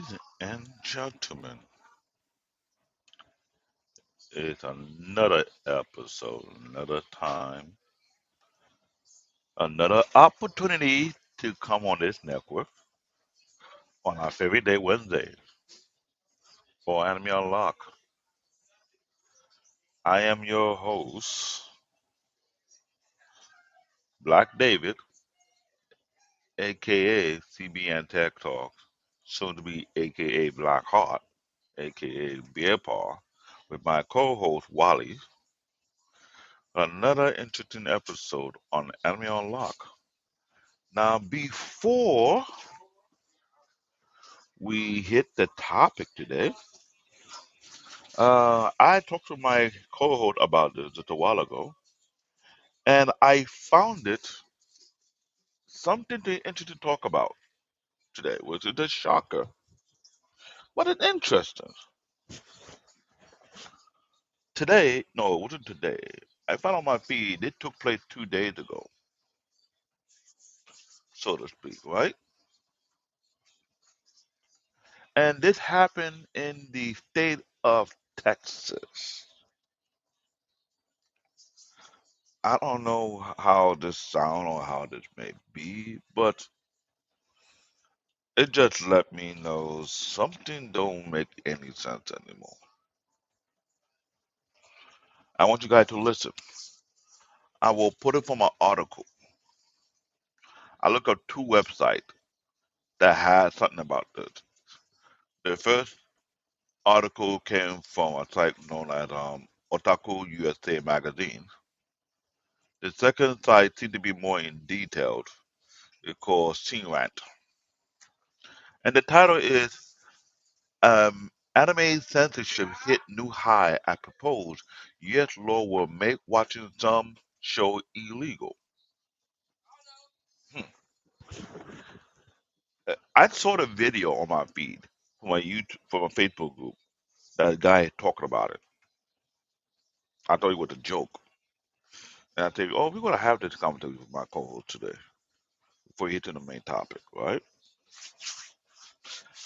Ladies and gentlemen, it's another episode, another time, another opportunity to come on this network on our favorite day, Wednesday, for Anime Unlock. I am your host, Black David, aka CBN Tech Talk, soon to be aka Black Heart, aka Beer Paw, with my co host Wally. Another interesting episode on Anime Unlock. Now, before we hit the topic today, I talked to my co-host about this just a while ago, and I found it something to interesting to talk about today, which is a shocker, but it's interesting. Today, no, it wasn't today. I found on my feed it took place 2 days ago, so to speak, right? And this happened in the state of Texas. I don't know how this sound or how this may be, but it just let me know something don't make any sense anymore. I want you guys to listen. I will put it from an article. I look up two websites that had something about this. The first article came from a site known as Otaku USA Magazine. The second site seemed to be more in detailed. It's called Scene Rant. And the title is Anime censorship hit new high at proposed U.S. law will make watching some show illegal. Hmm. I saw the video on my feed from a Facebook group. That guy talking about it. I thought it was a joke, and I think, oh, we're gonna have this conversation with my co-host today before we get to the main topic, right?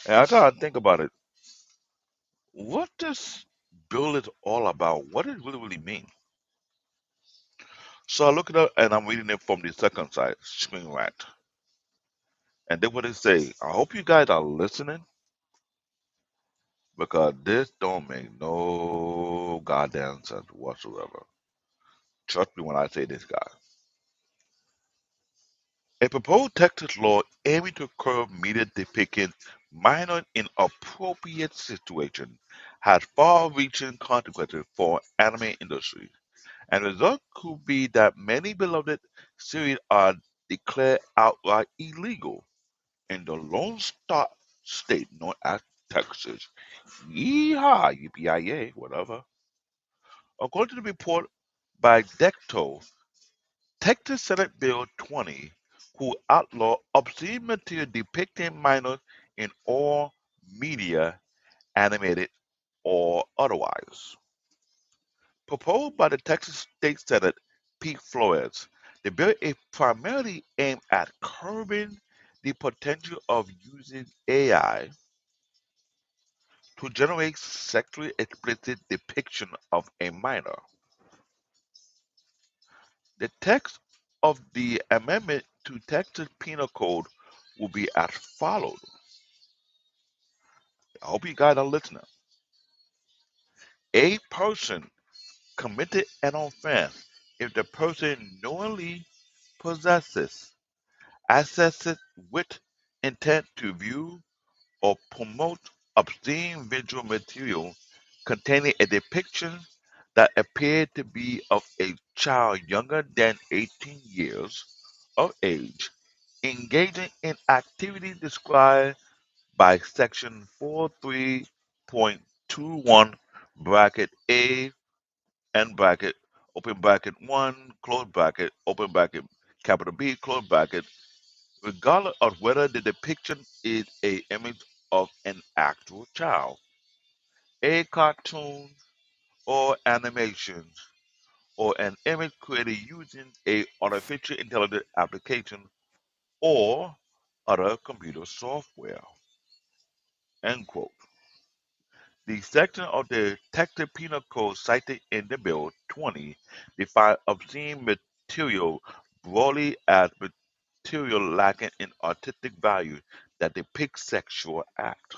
And I thought I'd think about it. What this bill is all about? What does it really mean? So I look it up, and I'm reading it from the second side, Screen Rant. And then what they say, I hope you guys are listening because this don't make no goddamn sense whatsoever. Trust me when I say this, guy. A proposed Texas law aiming to curb media depicting minor inappropriate situations has far-reaching consequences for anime industry, and the result could be that many beloved series are declared outright illegal in the Lone Star state known as Texas. Yeehaw, yippee whatever. According to the report by Decto, Texas Senate Bill 20 could outlaw obscene material depicting minors in all media, animated or otherwise. Proposed by the Texas State Senate Pete Flores, the bill is primarily aimed at curbing the potential of using AI to generate sexually explicit depiction of a minor. The text of the amendment to Texas Penal Code will be as follows. I hope you guys are listening. A person committed an offense if the person knowingly possesses, accesses with intent to view or promote obscene visual material containing a depiction that appeared to be of a child younger than 18 years of age engaging in activities described by section 43.21 bracket A and bracket open bracket 1 close bracket open bracket capital B close bracket regardless of whether the depiction is a image of an actual child, a cartoon or animation, or an image created using a artificial intelligence application or other computer software. End quote. The section of the Texas Penal Code cited in the bill 20 defines obscene material broadly as material lacking in artistic value that depicts sexual act.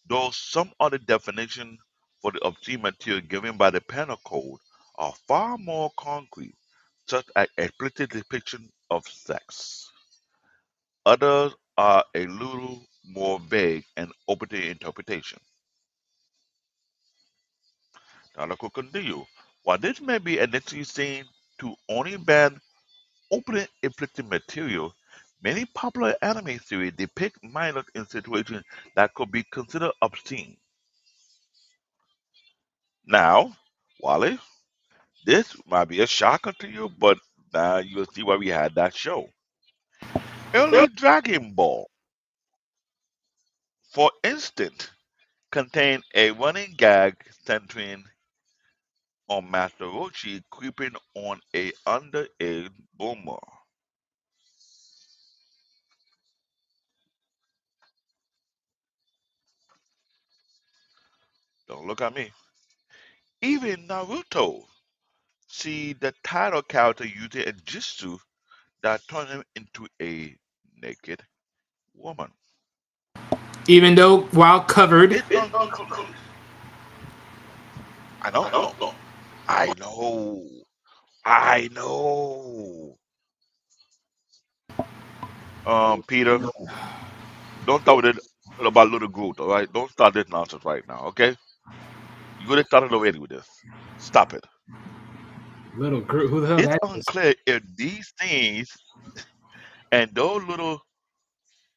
Though some other definitions for the obscene material given by the Penal Code are far more concrete, such as explicit depiction of sex. Others are a little more vague and open to interpretation. Now let's continue. While this may be initially seen to only ban openly inflicted material, many popular anime series depict minors in situations that could be considered obscene. Now, Wally, this might be a shocker to you, but now you'll see why we had that show. Early Dragon Ball, for instance, contained a running gag centering on Master Roshi creeping on a underage boomer. Don't look at me. Even Naruto see the title character using a jutsu that turns him into a naked woman. Even though while covered. It's I know, I know, I know. Peter, don't start with it about little Groot, all right? Don't start this nonsense right now, okay? You already started already with this. Stop it. Little Groot, who the hell It's that is? unclear if these things and those little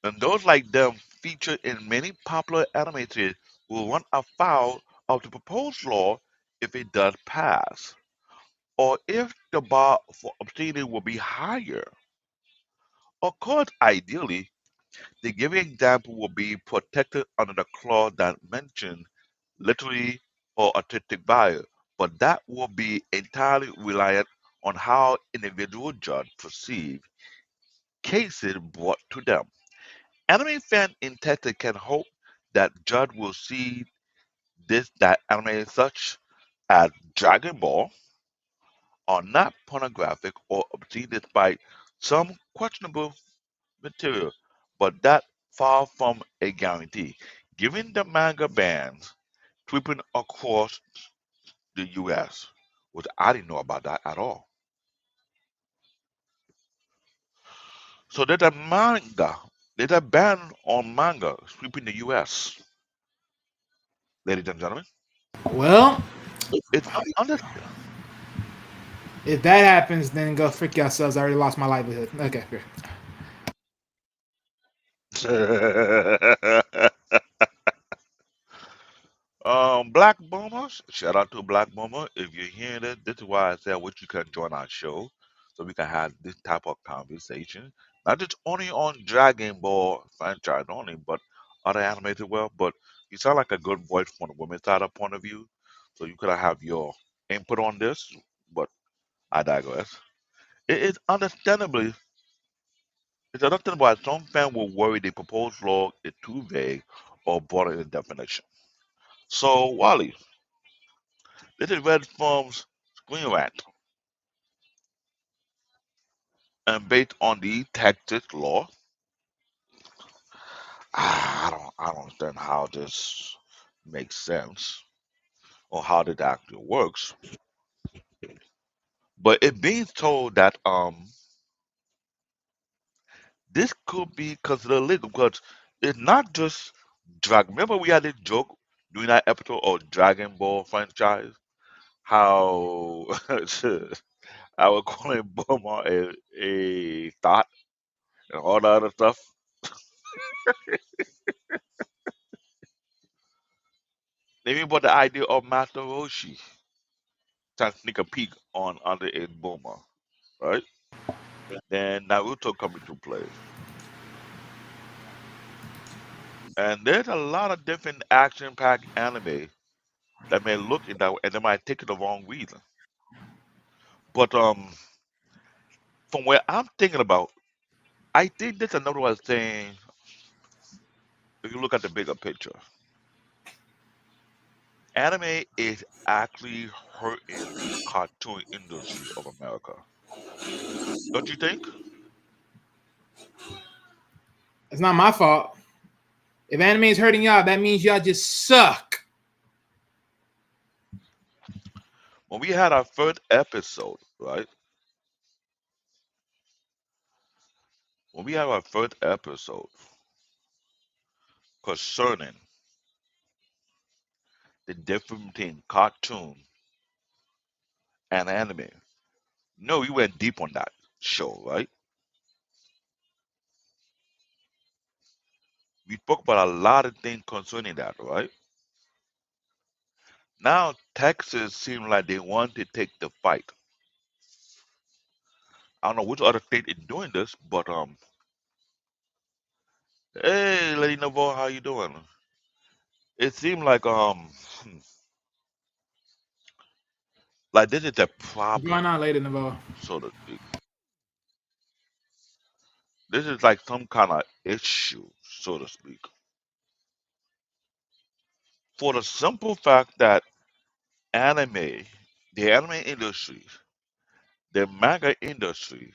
and those like them featured in many popular anime series will run afoul of the proposed law if it does pass, or if the bar for obscenity will be higher. Of course, ideally, the given example will be protected under the clause that mentions literary or artistic value, but that will be entirely reliant on how individual judge perceive cases brought to them. Anime fans in Texas can hope that judge will see this that anime such as Dragon Ball are not pornographic or obscene despite some questionable material, but that far from a guarantee. Given the manga bans sweeping across the US, which I didn't know about that at all. So there's a ban on manga sweeping the US, ladies and gentlemen. Well, It's under if that happens, then go freak yourselves. I already lost my livelihood. Okay, here. Black Boomers, shout out to Black Boomer. If you're hearing this is why I said I wish you could join our show so we can have this type of conversation. Not just only on Dragon Ball franchise only, but other animes as well. But you sound like a good voice from the women's side of point of view. So you could have your input on this, but I digress. It is understandable why some fans will worry the proposed law is too vague or broader in definition. So, Wally, this is Red Farm's Screen Rant, and based on the Texas law, I don't understand how this makes sense or how this actually works. But it being told that this could be considered legal because it's not just drag. Remember we had this joke during that episode of Dragon Ball franchise how I was calling Bulma a thought and all the other stuff. They even brought the idea of Master Roshi trying to sneak a peek on underage Bulma, right? Then Naruto come into play. And there's a lot of different action-packed anime that may look in that way, and they might take it the wrong reason. But from where I'm thinking about, I think that's another way of saying if you look at the bigger picture, anime is actually hurting the cartoon industry of America. Don't you think? It's not my fault. If anime is hurting y'all, that means y'all just suck. When we had our first episode, right? When we had our first episode concerning the difference between cartoon and anime, no, we went deep on that show, right? We spoke about a lot of things concerning that, right? Now Texas seems like they want to take the fight. I don't know which other state is doing this, but hey, Lady Novo, how you doing? It seemed like this is a What's going problem, on later in the ball? so to speak. This is like some kind of issue, so to speak. For the simple fact that anime, the anime industry, the manga industry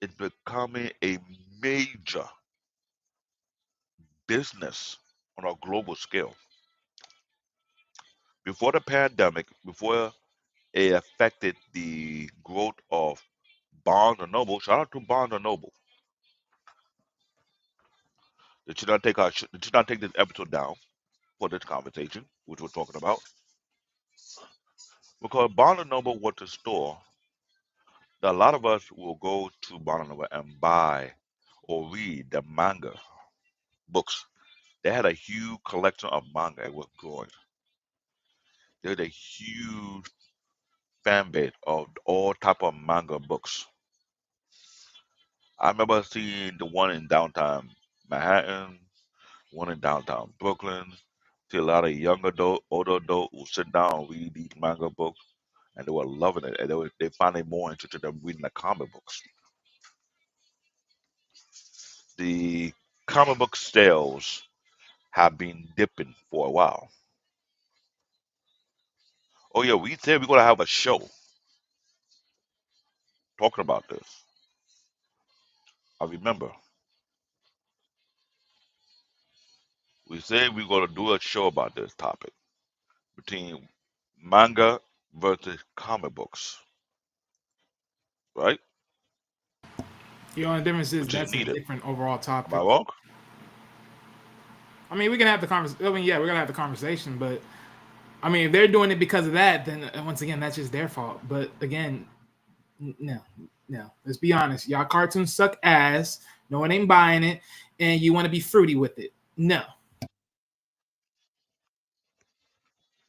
is becoming a major business on a global scale. Before the pandemic, before it affected the growth of Barnes and Noble, shout out to Barnes and Noble. They should not they should not take this episode down for this conversation, which we're talking about. Because Barnes and Noble was the store that a lot of us will go to Barnes and Noble and buy or read the manga books. They had a huge collection of manga. It was growing. They had a huge fan base of all type of manga books. I remember seeing the one in downtown Manhattan, one in downtown Brooklyn. See a lot of young adult, older adult who sit down and read these manga books, and they were loving it, and they find it more interested than reading the comic books. The comic book sales have been dipping for a while. Oh yeah, we said we're gonna have a show talking about this. I remember we said we're gonna do a show about this topic between manga versus comic books, right? The only difference is Which is that's a needed. different overall Am I topic. wrong? I mean, we can have the conversation. I mean, yeah, we're gonna have the conversation, but I mean, if they're doing it because of that, then once again, that's just their fault. But again, no, no. Let's be honest. Y'all cartoons suck ass. No one ain't buying it, and you want to be fruity with it. No.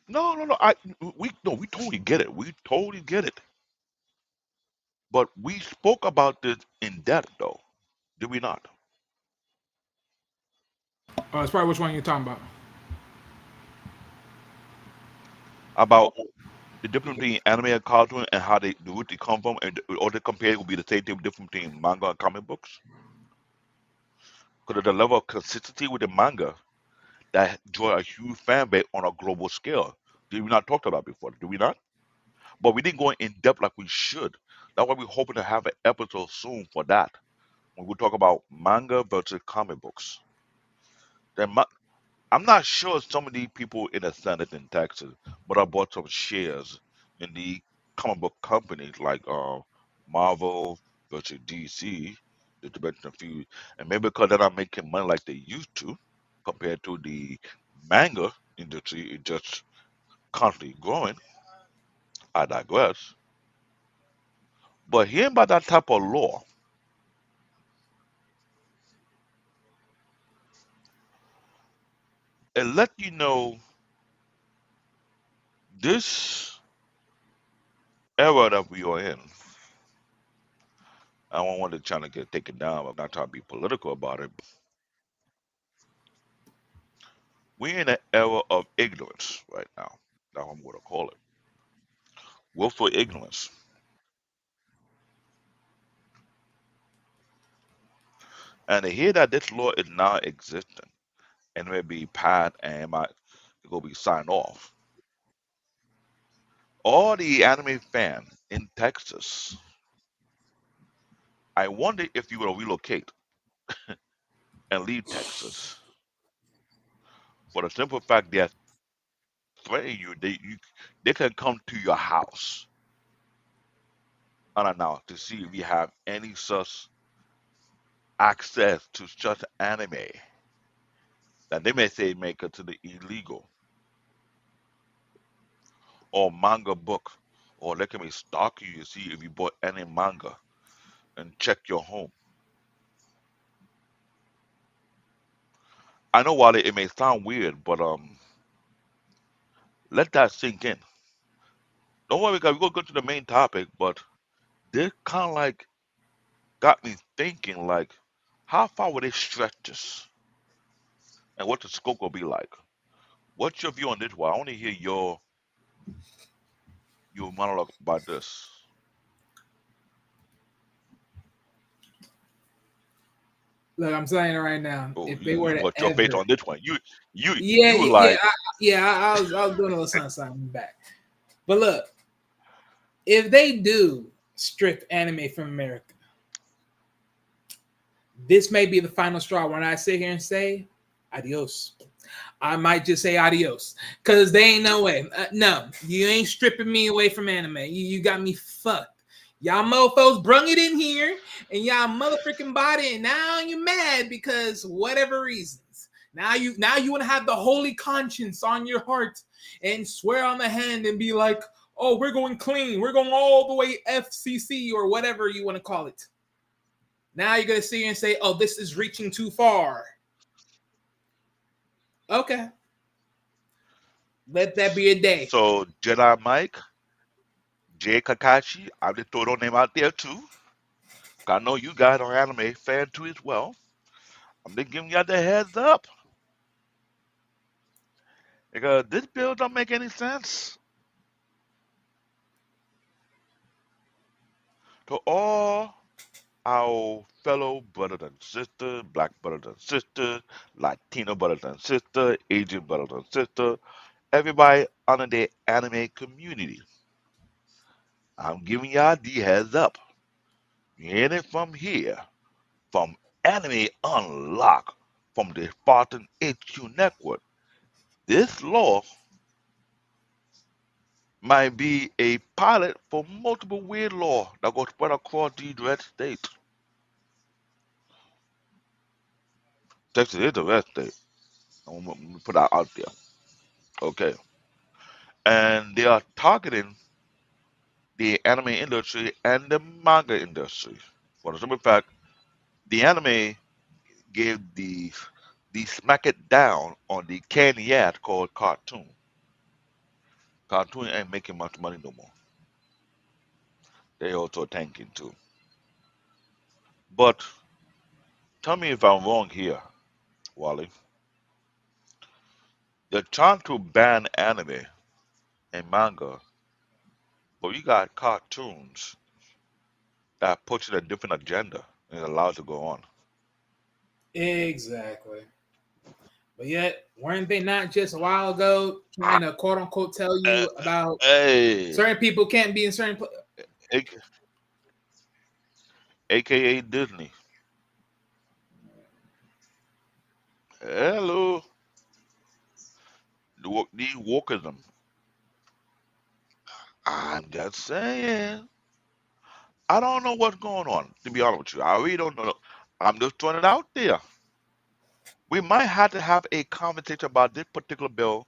No, no, no. We totally get it. We totally get it. But we spoke about this in depth, though, did we not? Oh, it's probably which one you're talking about. About the difference between anime and cartoon and how the root they come from, and all they compare will be the same thing difference between manga and comic books. Because of the level of consistency with the manga that draw a huge fan base on a global scale. Did we not talk about before? Did we not? But we didn't go in depth like we should. That's why we're hoping to have an episode soon for that. When we talk about manga versus comic books. Then I'm not sure some of the people in the Senate in Texas, but I bought some shares in the comic book companies like Marvel versus DC, just to mention a few, and maybe because they're not making money like they used to, compared to the manga industry, it just constantly growing. I digress. But hearing about that type of law, it let you know this era that we are in. I don't want to try to get taken down. I'm not trying to be political about it. We're in an era of ignorance right now. That's what I'm going to call it. Willful ignorance. And to hear that this law is now existing and it may be Pat and it might go be signed off. All the anime fan in Texas, I wonder if you will relocate and leave Texas for the simple fact that threatening you, they can come to your house unannounced to see if you have any such access to such anime that they may say make it to the illegal or manga book, or they can be stalk you to see if you bought any manga and check your home. I know while it may sound weird, but let that sink in. Don't worry, guys. We're gonna go to the main topic, but this kind of like got me thinking, like, how far would they stretch this, and what the scope will be like? What's your view on this one? I want to hear your monologue about this. Look, I'm saying it right now. Oh, If they were to what's your faith ever, on this one? You, yeah, you were yeah, like, I was doing a little something back. But look, if they do strip anime from America, this may be the final straw when I sit here and say adios. I might just say adios because they ain't no way. No, you ain't stripping me away from anime. You got me fucked. Y'all mofos brung it in here and y'all motherfucking bought it. And now you're mad because whatever reasons. Now you want to have the holy conscience on your heart and swear on the hand and be like, oh, we're going clean. We're going all the way FCC or whatever you want to call it. Now you're gonna sit here and say, oh, this is reaching too far. Okay, let that be a day. so Jedi Mike, Jay Kakashi. I just throw their name out there too. I know you guys are anime fan too as well. I'm just giving you the heads up because this bill don't make any sense to all our fellow brothers and sisters, black brothers and sisters, Latino brothers and sisters, Asian brothers and sisters, everybody under the anime community. I'm giving y'all the heads up. You hear it from here, from Anime Unlock, from the Spartan HQ Network. This law might be a pilot for multiple weird law that go spread across these red states. Texas is a red state. I'm gonna put that out there. Okay. And they are targeting the anime industry and the manga industry. For the simple fact, the anime gave the smack it down on the candy ad called cartoon. Cartoon ain't making much money no more. They also tanking too. But tell me if I'm wrong here, Wally. They're trying to ban anime and manga, but you got cartoons that puts in a different agenda and allows it to go on. Exactly. But yet, weren't they not just a while ago trying to quote unquote tell Uh, you about hey, certain people can't be in certain A- aka Disney. Hello, the wokeism. I'm just saying. I don't know what's going on, to be honest with you. I really don't know. I'm just throwing it out there. We might have to have a conversation about this particular bill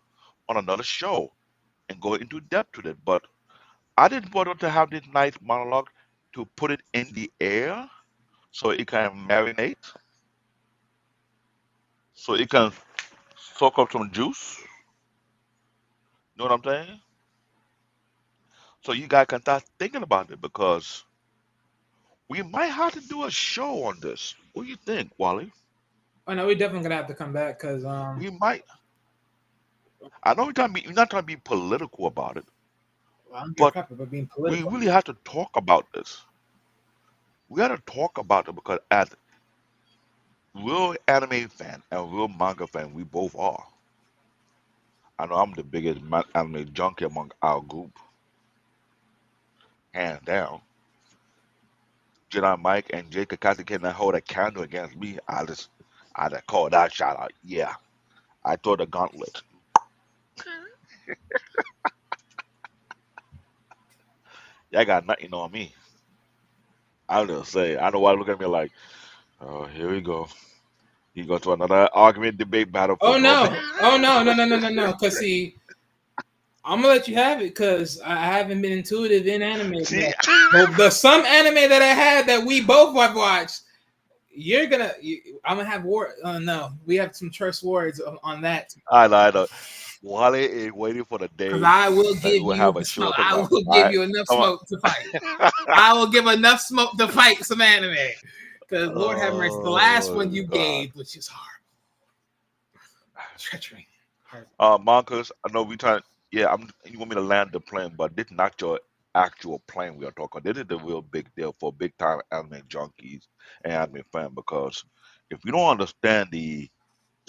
on another show and go into depth with it. But I just wanted to have this nice monologue to put it in the air so it can marinate, so it can soak up some juice. You know what I'm saying? So you guys can start thinking about it because we might have to do a show on this. What do you think, Wally? Oh no, we're definitely gonna have to come back because We might. I know we're not trying to be political about it, well, I don't give a but crap about being we political. really have to talk about this. We got to talk about it because real anime fan and real manga fan, we both are. I know I'm the biggest anime junkie among our group, hands down. Jedi Mike and Jake Kakasi cannot hold a candle against me. I just call that shout out. Yeah, I throw the gauntlet. Y'all got nothing on me. I'm just saying. I know why look at me like, oh, here we go. He go to another argument, debate, battle for Oh no. no! Oh no! No! No! No! No! No! Because see, I'm gonna let you have it because I haven't been intuitive in anime. See, But the some anime that I had that we both have watched, I'm gonna have war. No, we have some choice words on that I know. Wale is waiting for the because day I will that we give will you have the a show smoke. talk I about. will All give right, you enough come on. smoke to fight. I will give enough smoke to fight some anime. Because Lord have mercy, the last one Oh you God. gave was just horrible, treachery. Marcus, I know we trying. Yeah, I'm. You want me to land the plane, but this not your actual plane we are talking. This is the real big deal for big time anime junkies and anime fan because if you don't understand the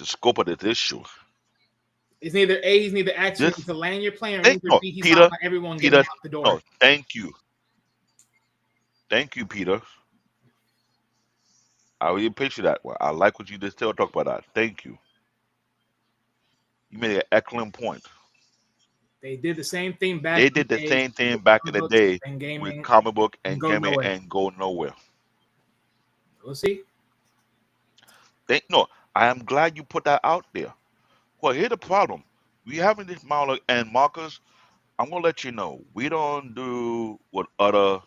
scope of this issue, It's neither A, he's neither asking this you to land your plane, or thank neither no B, he's talking Peter, about everyone getting Peter, out the door. no, thank you, Peter. I really appreciate that one. I like what you just still talk about that. Thank you. You made an excellent point. They did the same thing back They in did the the day same thing with back in comic the books day and with gaming comic book and and go gaming nowhere. and go nowhere. We'll see. Thank no, I am glad you put that out there. Well, here's the problem. We having this monologue and Marcus, I'm gonna let you know. We don't do what other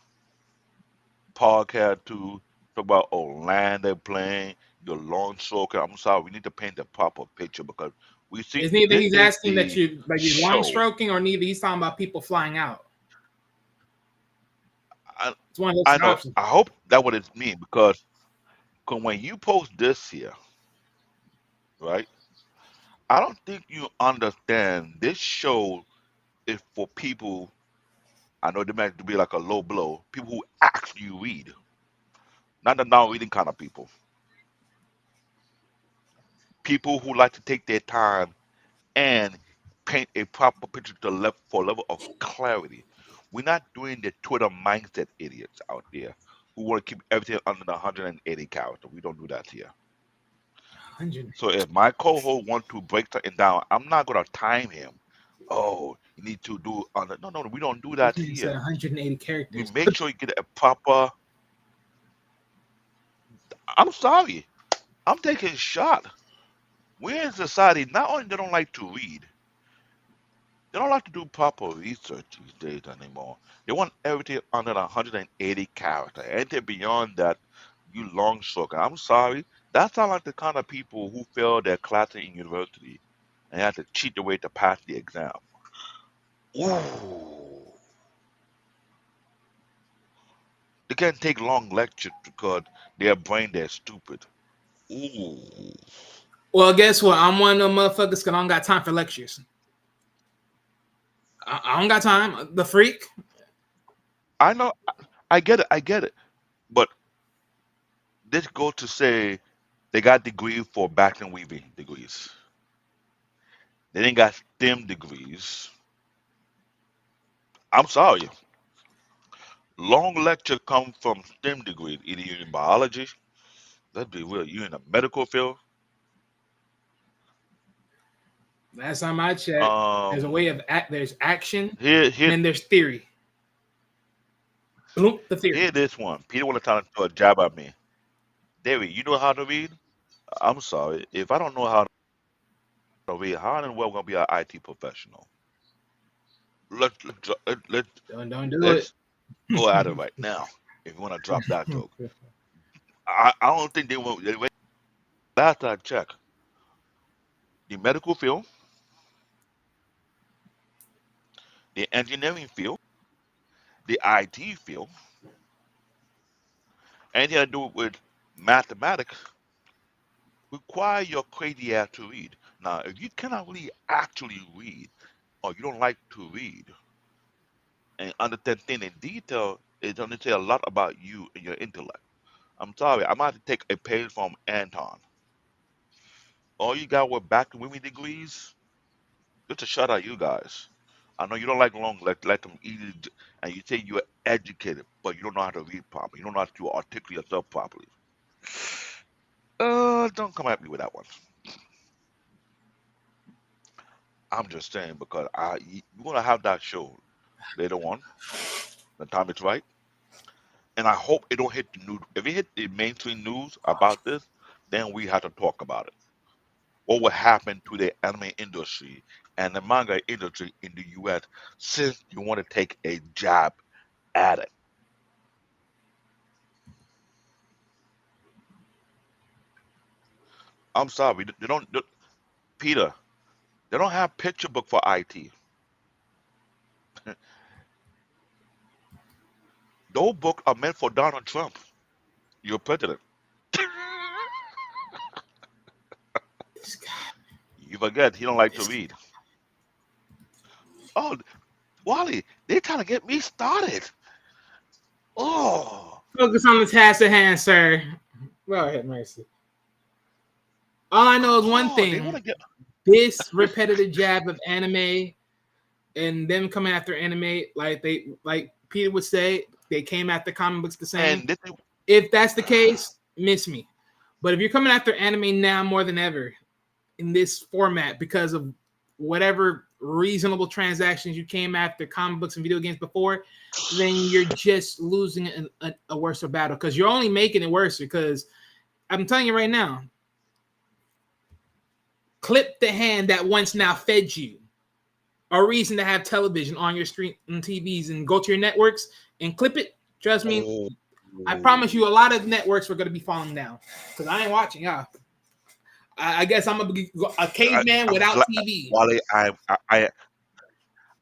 podcasts do. Talk about land they're playing, your lawn soaker. I'm sorry, we need to paint the proper picture because we see It's neither this he's is asking that the you like you're long show. stroking, or neither he's talking about people flying out. I, It's one of those I know. options. I hope that what it means because 'cause when you post this here, right? I don't think you understand. This show is for people. I know they might be like a low blow. People who actually read, not the non-reading kind of people. People who like to take their time and paint a proper picture to level for a level of clarity. We're not doing the Twitter mindset idiots out there who want to keep everything under the 180 character. We don't do that here. 100. So if my co-host want to break something down, I'm not gonna time him. Oh, you need to do on the, no, no, no, we don't do This that man said here. 180 We characters. make sure you get a proper. I'm sorry, I'm taking a shot. We're in society not only they don't like to read, they don't like to do proper research these days anymore. They want everything under 180 character. Anything beyond that, you long sucker. I'm sorry. That sounds like the kind of people who fail their class in university and have to cheat their way to pass the exam. Ooh. They can't take long lectures because their brain they're stupid. Ooh. Well, guess what? I'm one of them motherfuckers because I don't got time for lectures. I don't got time. The freak. I know I get it, I get it. But this goes to say they got degree for back and weaving degrees. They didn't got STEM degrees. I'm sorry. Long lecture come from STEM degrees, either you're in biology, let's be real, you in the medical field. Last time I checked, there's a way Um of act. There's action, and here here then there's theory. Boom, the theory. here this one. Peter wanna try to throw a jab at me. David, you know how to read? I'm sorry. If I don't know how to read, how in the world gonna be an IT professional? Let Don't do it. let's go at it right now. If you wanna drop that joke. I don't think they will. Last I checked, the medical field, the engineering field, the IT field, anything to do with mathematics require your crazy ass to read. Now, if you cannot really actually read, or you don't like to read and understand things in detail, it doesn't say a lot about you and your intellect. I'm sorry. I'm about to take a page from Anton. All you got were back to women degrees. Just a shout out you guys. I know you don't like long, let them eat it, and you say you're educated, but you don't know how to read properly. You don't know how to articulate yourself properly. Don't come at me with that one. I'm just saying because you're gonna have that show later on. The time it's right, and I hope it don't hit the news. If it hit the mainstream news about this, then we have to talk about it. What would happen to the anime industry and the manga industry in the U.S. since you want to take a jab at it? I'm sorry, they don't. Peter, they don't have picture book for IT. Those books are meant for Donald Trump, your president. This guy. You forget he don't like to This read. Oh, Wally, they trying to get me started. Oh, Focus on the task at hand, sir. Well, ahead, mercy. All I know is one oh, they want thing: to get this repetitive jab of anime and them coming after anime, like Peter would say, they came after comic books the same. and this. If that's the case, miss me. But if you're coming after anime now more than ever in this format because of whatever reasonable transactions you came after comic books and video games before, then you're just losing a worse battle because you're only making it worse. Because I'm telling you right now, clip the hand that once now fed you a reason to have television on your screen and TVs and go to your networks and clip it. Trust me, Oh, I promise you, a lot of networks are going to be falling down because I ain't watching. Yeah, I guess I'm a caveman I'm without glad, TV. Wally.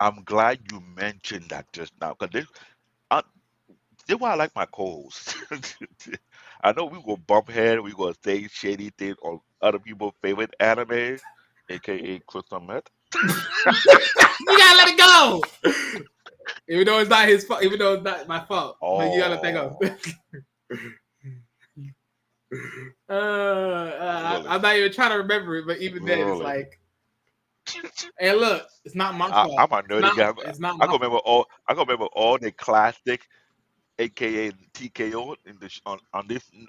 I'm glad you mentioned that just now because uh, this why I like my co-hosts. I know we go bump head, we gonna say shady things on other people's favorite anime, aka Crystal Meth. You gotta let it go, even though it's not his fault. Even though it's not my fault, but you gotta let that go. Oh, really, I'm not even trying to remember it, but even then, it's really. like, hey, look, it's not my fault. I'm a It's nerdy not. guy. It's not I my can remember fault. all. I can remember all the classic, aka TKO, in this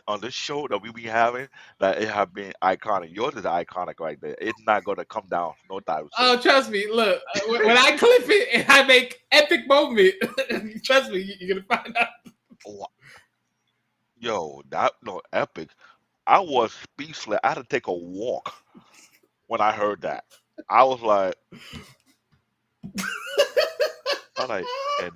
on this show that we be having. That it have been iconic. Yours is iconic right there. It's not gonna come down no time soon. Oh, trust me. Look, when I clip it and I make epic moment, trust me, you're gonna find out. Oh, yo, that no epic. I was speechless. I had to take a walk when I heard that. I was like, I like, and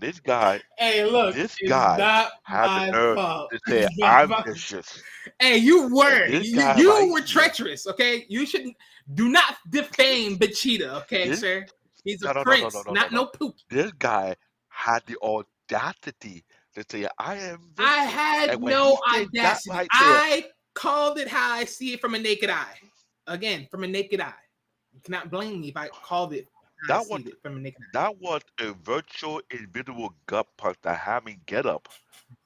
Hey, look, this it's guy not had the my nerve fault. to say It's not I'm my. vicious, Hey, you and were this you, guy you right were here, treacherous. Okay, you shouldn't do not defame Vegeta. Okay, this sir. He's a no no no no no prince, no no not no. no Pookie. This guy had the audacity to say I am I vicious, had and when he no said that audacity. right there, I called it how I see it from a naked eye. Again, from a naked eye. You cannot blame me if I called it how I that see was it from a naked eye. that was a virtual invisible gut punch that had me get up,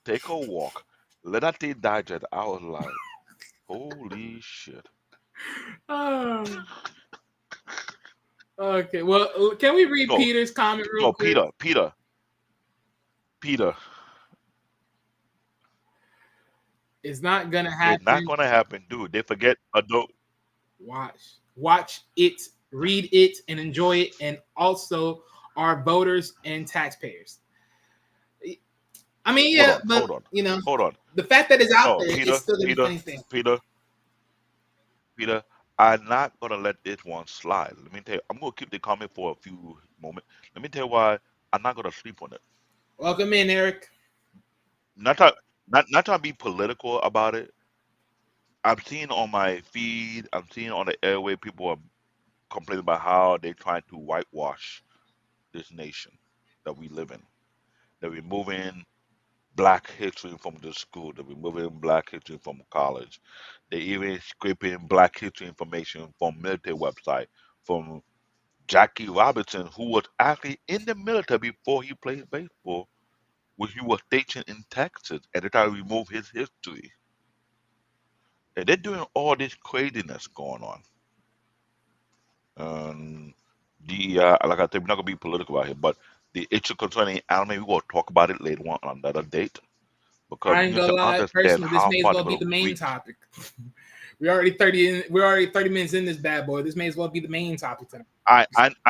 take a walk, let that thing digest. I was like, holy shit. Oh, okay. Well, can we read No, Peter's comment real no, quick? Peter. It's not gonna It's not happen. gonna happen, dude. They forget adult. Watch it, read it, and enjoy it, and also our voters and taxpayers. I mean, Hold yeah, on, but hold on, you know, hold on. the fact that it's out No, there, it's still gonna be a Peter, funny thing. Peter, Peter. I'm not gonna let this one slide. Let me tell you. I'm gonna keep the comment for a few moments. Let me tell you why I'm not gonna sleep on it. Welcome in, Eric. Not try, not trying to be political about it. I'm seeing on my feed. I'm seeing on the airway people are complaining about how they're trying to whitewash this nation that we live in. They're removing black history from the school. They're removing black history from college. They even scraping black history information from military website from Jackie Robinson, who was actually in the military before he played baseball, which he was stationed in Texas, and they try to remove his history. And they're doing all this craziness going on. Um, like I said, we're not gonna be political out here, but the issue concerning anime, we will talk about it later on another date because I we ain't need gonna to lie. understand Personally, this how may as far well they're be gonna the main reach. topic. We're already 30 minutes in this bad boy. This may as well be the main topic tonight. I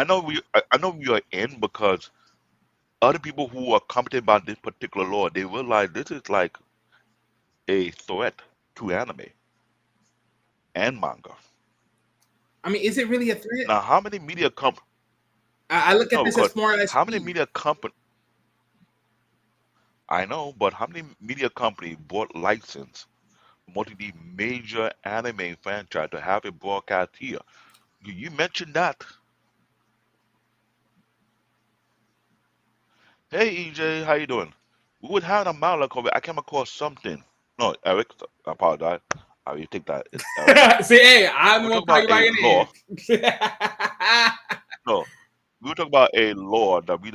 know we are in because other people who are commenting about this particular law, they realize this is like a threat to anime and manga. I mean, is it really a threat? Now, how many media comp? I look at No, this as because more or less how many fear. media company? I know, but how many media company bought license multi the major anime franchise to have it broadcast here? You mentioned that. Hey EJ, how you doing? We would have a Malak over. I came across something. No, Eric, I apologize. You take that. It's Eric. See, hey, I'm We were gonna talking call about you by a your name. law. No, we were talking about a law that we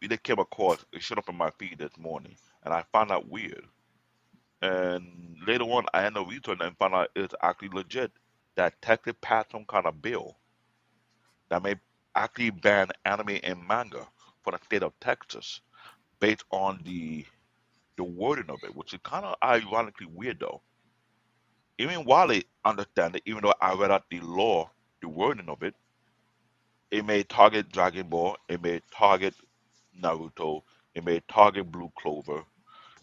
just came across. It showed up in my feed this morning, and I found that weird. And later on, I ended up researching and found out it's actually legit. That Texas passed some kind of bill that may actually ban anime and manga for the state of Texas based on the wording of it, which is kind of ironically weird though. Even while they understand it, even though I read out the law, the wording of it, it may target Dragon Ball, it may target Naruto, it may target Blue Clover,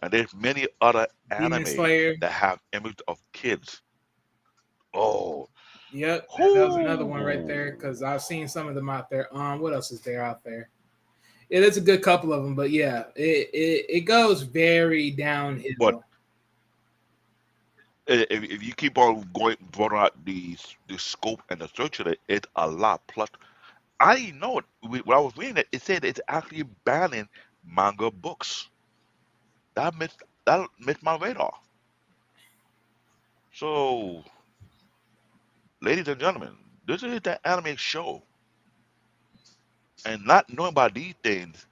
and there's many other Demon anime Slayer. that have images of kids. Oh, Yep, that was another one right there because whoo! I've seen some of them out there. What else is there out there? Yeah, there's a good couple of them, but yeah, it goes very But downhill. if you keep on going, broadening out the scope and the structure, of it, it's a lot. Plus, I didn't know it. When I was reading it, it said it's actually banning manga books. That missed my radar. So, ladies and gentlemen, this is the anime show, and not knowing about these things,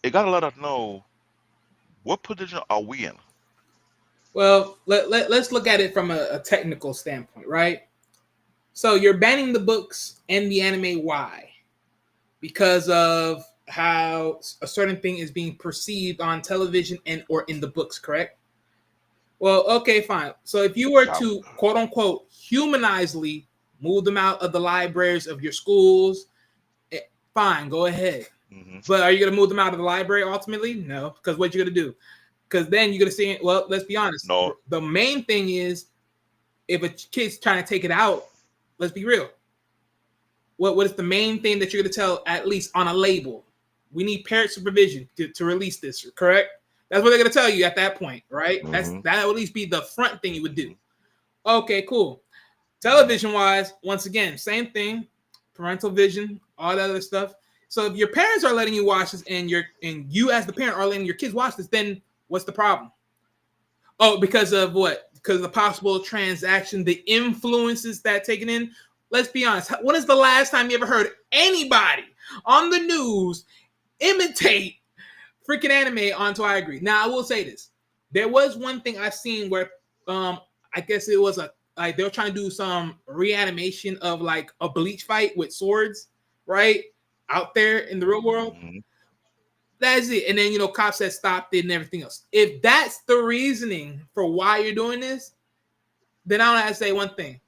it gotta let us know what position are we in. Well, let's look at it from a technical standpoint, right? So you're banning the books and the anime. Why? Because of how a certain thing is being perceived on television and or in the books, correct? Well, okay, fine. So if you were That, to quote unquote humanizely move them out of the libraries of your schools, eh, fine, go ahead. hmm But are you going to move them out of the library ultimately? No, because what you're going to do? Because then you're going to see. Well, let's be honest. no, The main thing is if a kid's trying to take it out, let's be real. What is the main thing that you're going to tell at least on a label? We need parent supervision to release this, correct? That's what they're going to tell you at that point, right? hmm That would at least be the front thing you would do. hmm Okay, cool. hmm Television wise, once again, same thing, parental vision, all that other stuff. So if your parents are letting you watch this and you as the parent are letting your kids watch this, then what's the problem? Oh, because of what? Because of the possible transaction, the influences that taken in. Let's be honest. When is the last time you ever heard anybody on the news imitate freaking anime onto I agree? Now I will say this. There was one thing I've seen where I guess it was a like they were trying to do some reanimation of like a bleach fight with swords, right? Out there in the real world. hmm That's it. And then cops had stopped it and everything else. If that's the reasoning for why you're doing this, then I want to say one thing.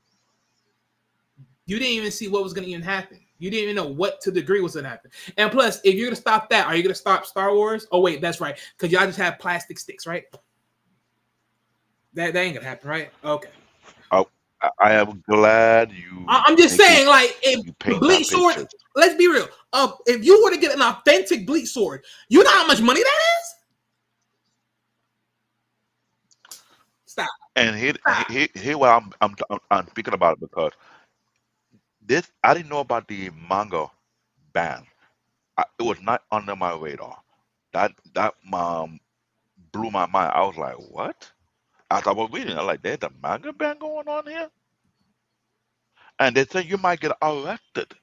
You didn't even see what was gonna even happen. You didn't even know what to degree was gonna happen. And plus, if you're gonna stop that, are you gonna stop Star Wars? Oh wait, that's right. Because y'all just have plastic sticks, right? That ain't gonna happen, right? Okay. I, I am glad you I'm just make it. saying, like, if You the paint that bleach sword, picture. let's be real. If you were to get an authentic bleach sword, you know how much money that is? Stop. And here, Stop. here what I'm speaking about it because this I didn't know about the manga ban. It was not under my radar. That blew my mind. I was like, what? As I was reading, I'm like, there's a manga ban going on here, and they say you might get arrested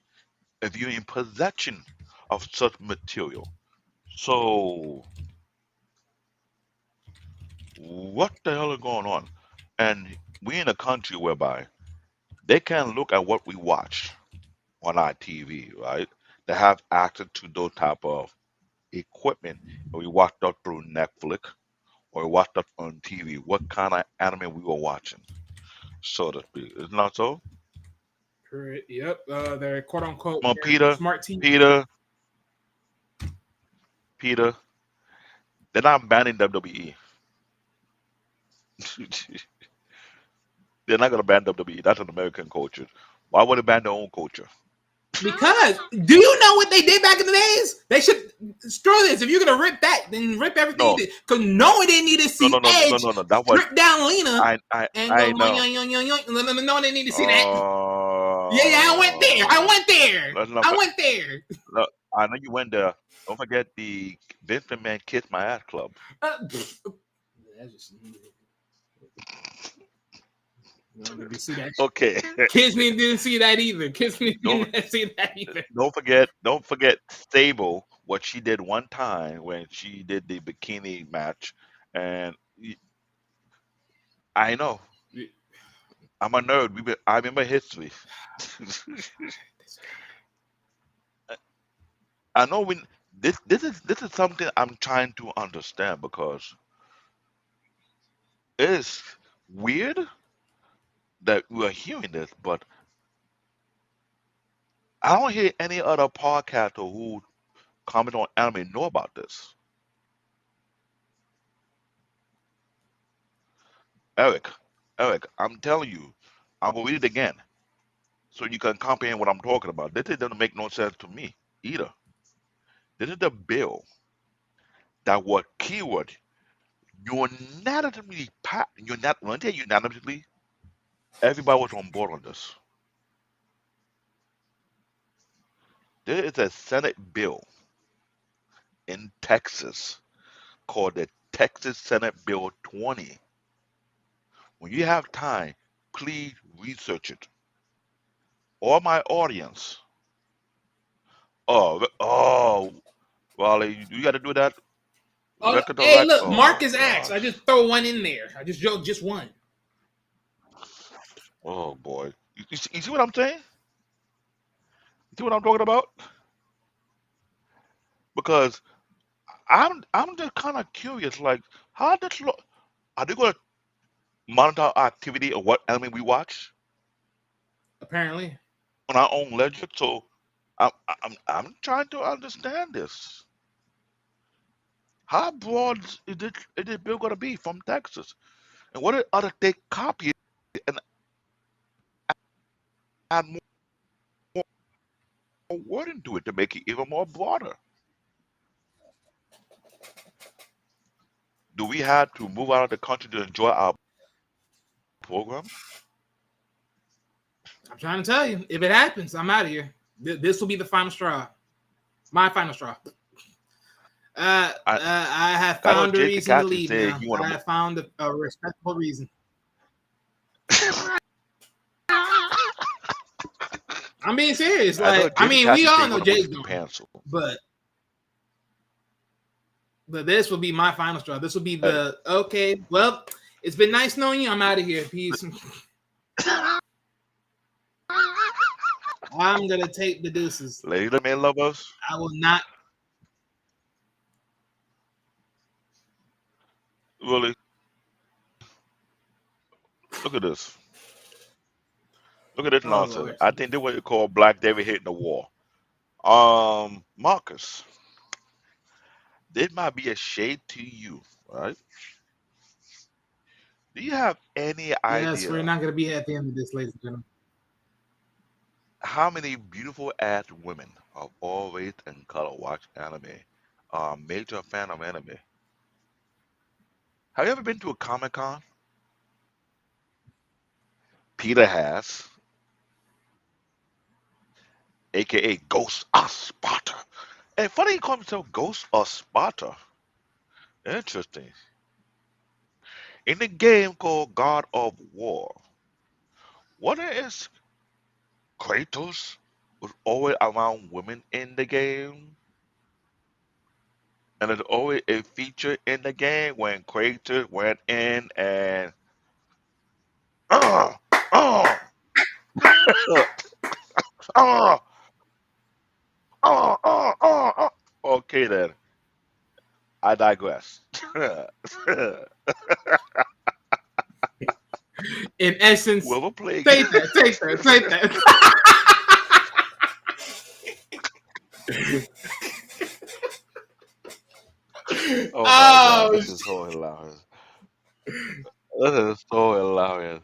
if you're in possession of such material. So what the hell is going on? And we in a country whereby they can look at what we watch on our TV, right? They have access to those type of equipment, and we watch that through Netflix or we watch that on TV. What kind of anime we were watching, so to speak. Isn't that so? Correct. Yep. They're quote unquote Come on, they're Peter, smart TV. Peter, Peter. They're not banning WWE. They're not gonna ban WWE. That's an American culture. Why would they ban their own culture? Because do you know what they did back in the days? They should screw this. If you're gonna rip that, then rip everything you No, did. Because no one didn't need to no, see no, no, no, Edge no, no. That was strip down Lena and go I yoing know. yoing yoing yoing. No, no, no, no one didn't need to see that. Yeah, yeah, I went there. I Uh, went there. let's not. I went there. Look, I know you went there. Don't forget the Vince McMahon Kiss My Ass Club. That's just you don't need to see that. Okay. Kids me didn't see that either. Kids me don't didn't see that either. don't forget Sable, what she did one time when she did the bikini match, and I know I'm a nerd. I remember history. I know when this is something I'm trying to understand because it's weird that we are hearing this, but I don't hear any other podcaster who comment on anime know about this. Eric, Eric, I'm telling you, I'm gonna read it again so you can comprehend what I'm talking about. This doesn't make no sense to me either. This is the bill that was keyword unanimously you're not when I tell you unanimously, everybody was on board on this. There is a Senate bill in Texas called the Texas Senate Bill 20. When you have time, please research it. Or my audience. Oh, Raleigh, you got to do that. Oh, Record hey, direct. look, Oh Marcus Axe. I gosh. just throw one in there. I just joked just one. Oh boy. You see what I'm saying? You see what I'm talking about? Because I'm just kind of curious. Like, how does are they going to monitor our activity or what anime we watch Apparently. on our own ledger? So I'm trying to understand this. How broad is this bill going to be from Texas? And what if other they copy it and add more wording to it to make it even more broader? Do we have to move out of the country to enjoy our program? I'm trying to tell you. If it happens, I'm out of here. This will be the final straw. My final straw. I I have I know found a Jason reason to Cassie leave said now. he want I to have found a respectable reason. move. I'm being serious. I know Like, I Jason mean, we Cassie said all he know want to move Jay's to gone, Japan soon. but this will be my final straw. This will be Hey, the okay. Well, it's been nice knowing you. I'm out of here. Peace. I'm gonna take the deuces. ladies and men lovers, I will not. really, look at this. Look at this Oh nonsense. Lord. I think this what you call Black David hitting the wall. Marcus, this might be a shade to you, right? Do you have any Yes, we're idea not gonna be at the end of this, ladies and gentlemen. how many beautiful ass women of all race and color watch anime? Are major fan of anime. Have you ever been to a Comic Con? Peter has, aka Ghost of Sparta. And funny he called himself Ghost of Sparta. Interesting. In the game called God of War, what is Kratos was always around women in the game? And there's always a feature in the game when Kratos went in and Uh, uh, uh, Okay then, I digress. In essence, Whoever played. take that, take that, take that. Oh my god, Oh, this is so hilarious. This is so hilarious.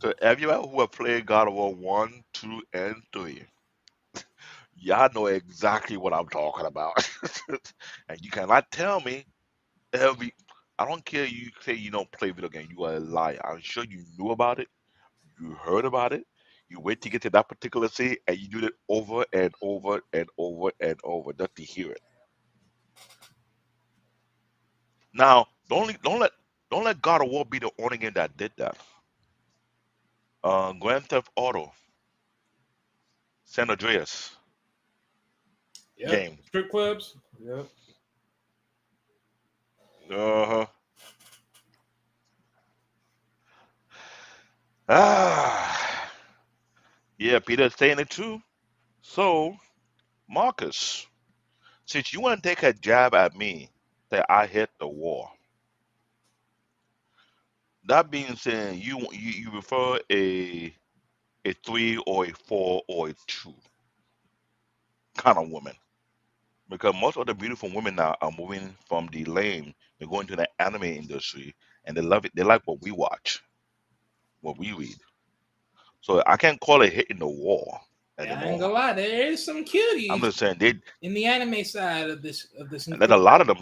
So everyone who have played God of War 1, 2, and 3, y'all know exactly what I'm talking about. And you cannot tell me every I don't care you say you don't play video game, you are a liar. I'm sure you knew about it, you heard about it, you wait to get to that particular scene and you do it over and over and over and over just to hear it. Now, don't let God of War be the only game that did that. Grand Theft Auto, San Andreas yep. game. Strip clubs. Yep. Uh-huh. Ah, yeah, Peter's saying it too. So, Marcus, since you want to take a jab at me that I hit the wall, that being said, you prefer a three or a four or a two kind of woman because most of the beautiful women now are moving from the lane and going to the anime industry, and they love it. They like what we watch, what we read. So I can't call it hitting the wall Yeah, I ain't anymore. gonna lie. There is some I'm cuties just saying they in the anime side of this and there's a thing. lot of them.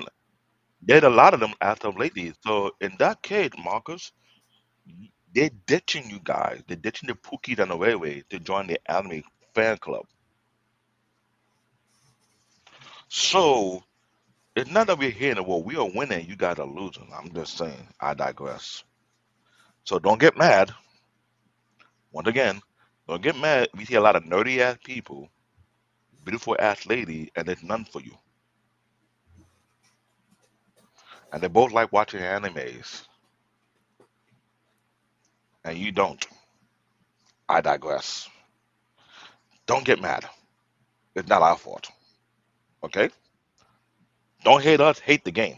There's a lot of them as of lately. So in that case, Marcus, they're ditching you guys. They're ditching the Pookies and the Way to join the anime fan club. So it's not that we're here in the world. We are winning. You guys are losing. I'm just saying. I digress. So don't get mad. Once again, don't get mad. We see a lot of nerdy ass people, beautiful ass lady, and there's none for you. And they both like watching animes, and you don't. I digress. Don't get mad. It's not our fault. Okay? Don't hate us. Hate the game.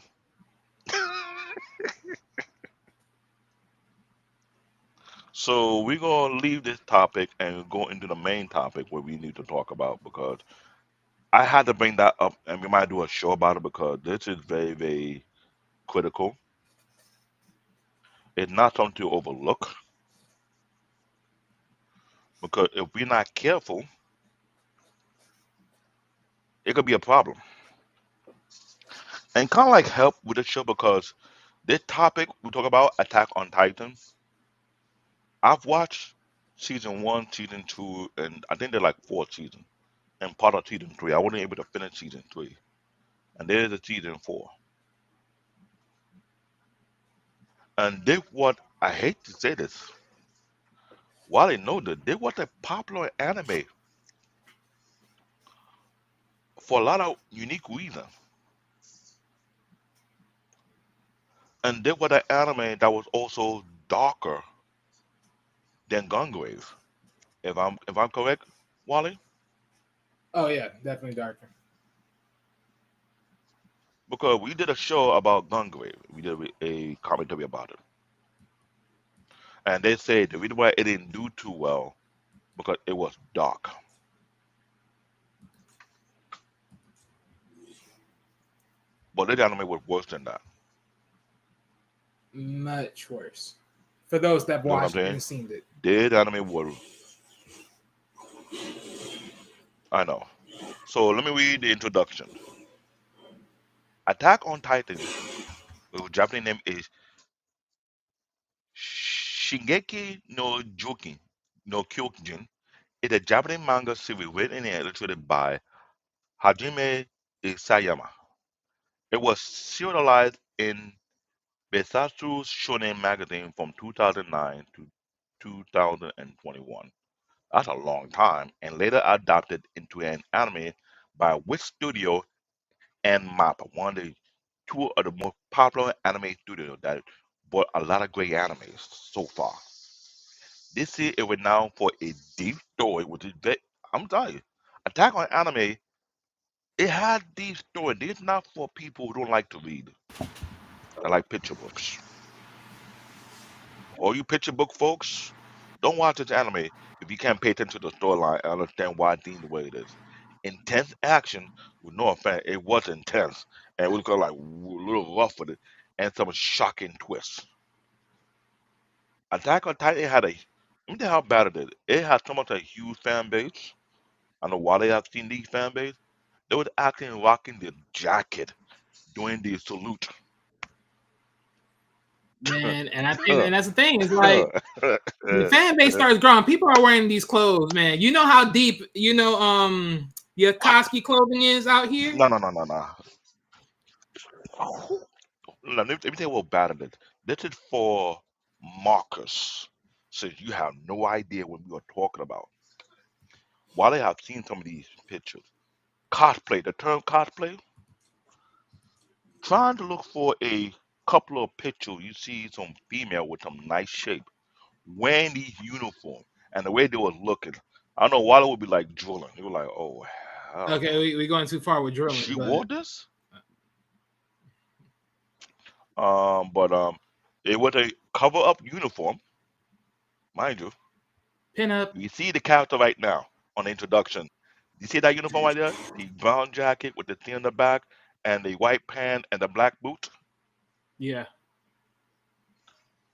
So we're gonna leave this topic and go into the main topic where we need to talk about because I had to bring that up, and we might do a show about it because this is very, very critical. It's not something to overlook because if we're not careful, it could be a problem. And kind of like help with the show because this topic we talk about Attack on Titan. I've watched season one, season two, and I think they're like four seasons. And part of season three, I wasn't able to finish season three, and there's a season four. And they what I hate to say this, while I know that they was a popular anime for a lot of unique reasons, and they were the anime that was also darker than Gungrave. If I'm correct, Wally, Oh yeah, definitely darker. because we did a show about Gungrave, we did a commentary about it, and they say the reason why it didn't do too well because it was dark, but this anime was worse than that. Much worse. For those that You know what I'm watched saying? and seen it. This anime was, I know. So let me read the introduction. Attack on Titan, the Japanese name is Shingeki no Jokin no Kyojin, is a Japanese manga series written and illustrated by Hajime Isayama. It was serialized in Besatsu Shonen magazine from 2009 to 2021. That's a long time, and later adapted into an anime by which studio and MAPPA, one of the two of the most popular anime studios that brought a lot of great animes so far. This series is renowned for a deep story, which is very, I'm telling you, Attack on Anime, it had deep story. It's not for people who don't like to read. I like picture books. All you picture book folks, don't watch this anime if you can't pay attention to the storyline and understand why it's the way it is. Intense action, with no offense, it was intense, and it was kind of like a little rough with it, and some shocking twists. Attack on Titan had a, let me tell you how bad it is. It had so much a huge fan base. I know why they have seen these fan base. They was acting rocking the jacket doing the salute. Man, and that's the thing. It's like the no, fan base starts growing. People are wearing these clothes, man. You know how deep your Koski clothing is out here. no, no, no, no. Let me tell you what bad it is. This is for Marcus, since you have no idea what we are talking about. While they have seen some of these pictures, cosplay, the term cosplay, trying to look for a couple of pictures you see some female with some nice shape wearing these uniforms and the way they were looking. I don't know why they would be like drooling. They were like, oh, hell Okay, no. we going too far with drilling, She but wore this? But it was a cover up uniform, mind you. pinup, You see the character right now on the introduction. You see that uniform right there? The brown jacket with the thing on the back and the white pant and the black boot. yeah,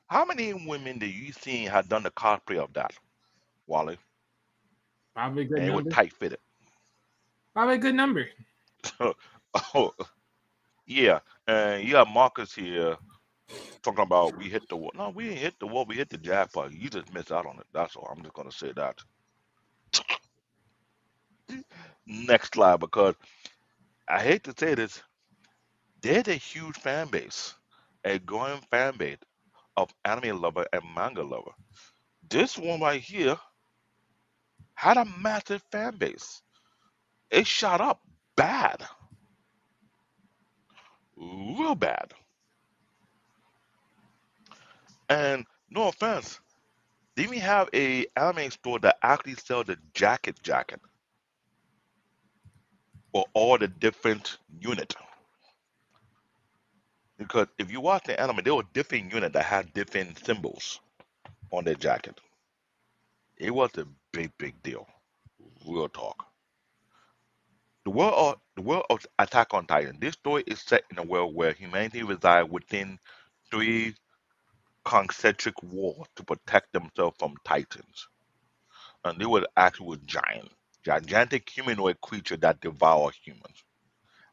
How many women do you see have done the cosplay of that, Wally? probably a good And it was number. tight fitted. Probably a good number. Oh, yeah. And you have Marcus here talking about we hit the wall. No, we ain't hit the wall. We hit the jackpot. You just missed out on it. That's all. I'm just going to say that. Next slide, because I hate to say this, there's a huge fan base, a growing fan base of anime lover and manga lover. This one right here had a massive fan base. It shot up bad, real bad. And no offense, they even have a anime store that actually sells the jacket for all the different unit. Because if you watch the anime, there were different unit that had different symbols on their jacket. It was a big deal. Real talk. The world of Attack on Titan. This story is set in a world where humanity resides within three concentric walls to protect themselves from Titans. And they were actually gigantic humanoid creatures that devour humans.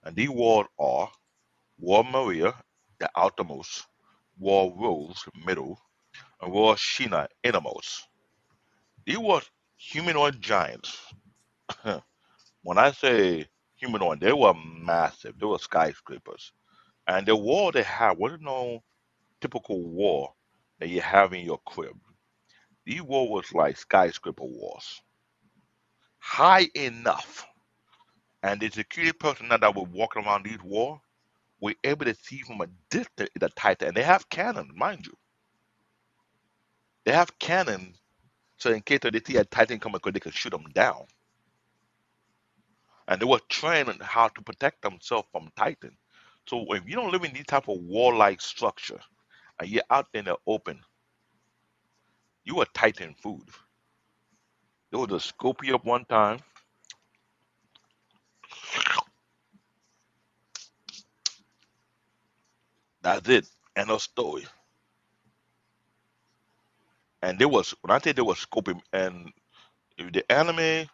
And these walls are War Maria, the outermost, War Rose, middle, and War Sheena, innermost. These were humanoid giants. When I say humanoid, they were massive. They were skyscrapers. And the wall they had wasn't no typical wall that you have in your crib. These wall was like skyscraper walls, high enough. And the security personnel that were walking around these walls were able to see from a distance the Titan. And they have cannon, mind you. They have cannon, so in case they see a Titan coming, they can shoot them down. And they were trained on how to protect themselves from Titan. So if you don't live in this type of wall-like structure and you're out in the open, you are Titan food. There was a scope you up one time. That's it. End of story. And there was when I say there was scoping, and if the anime,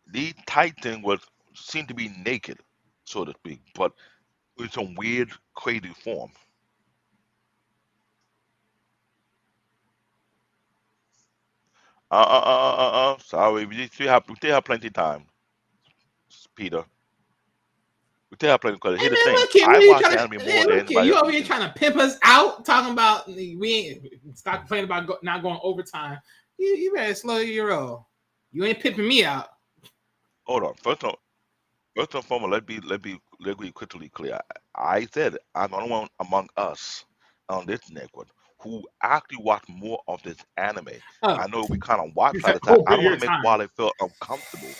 the Titan was seemed to be naked, so to speak, but in some weird, crazy form. Sorry, we still have plenty of time, Peter. We still have plenty because Hey here's the man, thing. look here. I What are you watch trying anime to? more Man, than look here. anybody You else over you here can. trying to pimp us out? Talking about we ain't stop complaining about not going overtime. You better slow your roll. You ain't pimping me out. Hold on. First and foremost, let be quickly clear. I said I'm the only one among us on this network who actually watch more of this anime. Oh, I know we kind of watch at the time. over I don't want your to make time. Wally feel uncomfortable.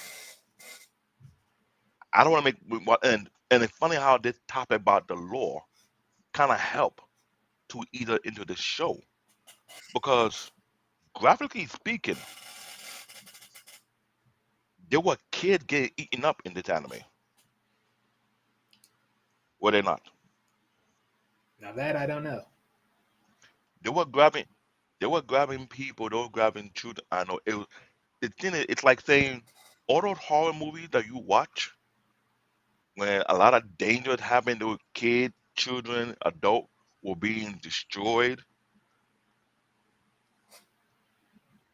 I don't want to and it's funny how this topic about the law kind of help to either into the show because graphically speaking, there were kids getting eaten up in this anime. Were they not? Now that I don't know. They were grabbing. They were grabbing people. They were grabbing children. I know it was. It's like saying all those horror movies that you watch when a lot of dangers happen to kids, children, adult were being destroyed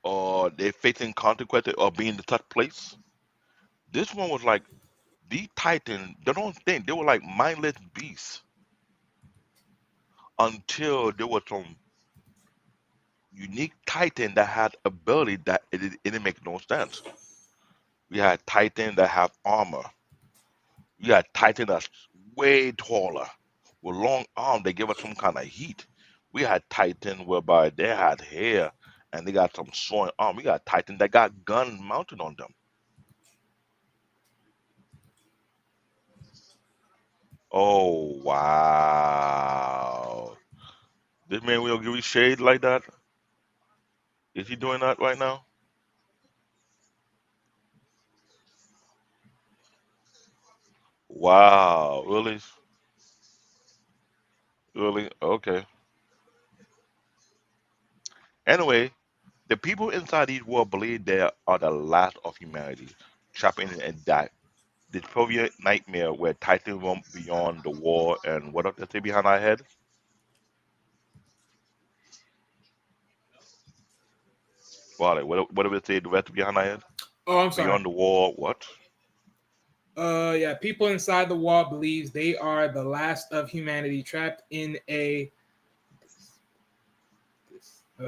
or they're facing consequences or being in such place. This one was like these titans. They don't think they were like mindless beasts until there was some unique titan that had ability that it didn't make no sense. We had titans that have armor. We had titan that's way taller with long arms. They give us some kind of heat. We had titan whereby they had hair and they got some soaring arm. We got titan that got gun mounted on them. Oh wow! This man will give you shade like that? Is he doing that right now? Wow! Really? Really? Okay. Anyway, the people inside these world believe they are the last of humanity, trapped in that dystopian nightmare where Titan roam beyond the wall and what does they say behind our head? Well, like, what do they say the rest behind our head? Oh, I'm sorry. Beyond the wall, what? Yeah, people inside the wall believes they are the last of humanity trapped in a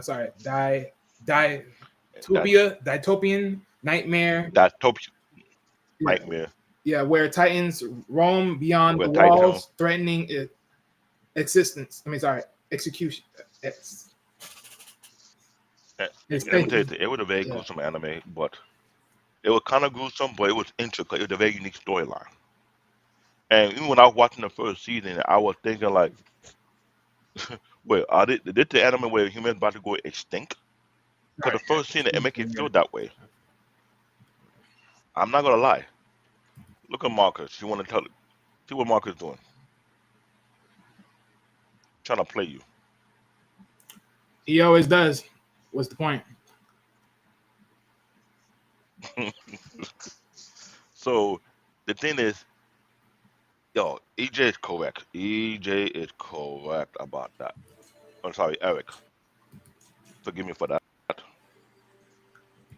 sorry, That's dytopian nightmare. that top Yeah, nightmare yeah, where titans roam beyond where the Titan. walls, threatening existence. I mean, sorry, execution. It's Let me tell you, taken. it was a very Yeah. gruesome anime, but it was kind of gruesome, but it was intricate. It was a very unique storyline. And even when I was watching the first season, I was thinking like, wait, did the anime where humans about to go extinct? All Because right. the first season, it make it Yeah. feel that way. I'm not gonna lie. Look at Marcus. You want to tell? See what Marcus doing? Trying to play you. He always does. What's the point? So the thing is, yo, EJ is correct. EJ is correct about that. I'm sorry, Eric. Forgive me for that.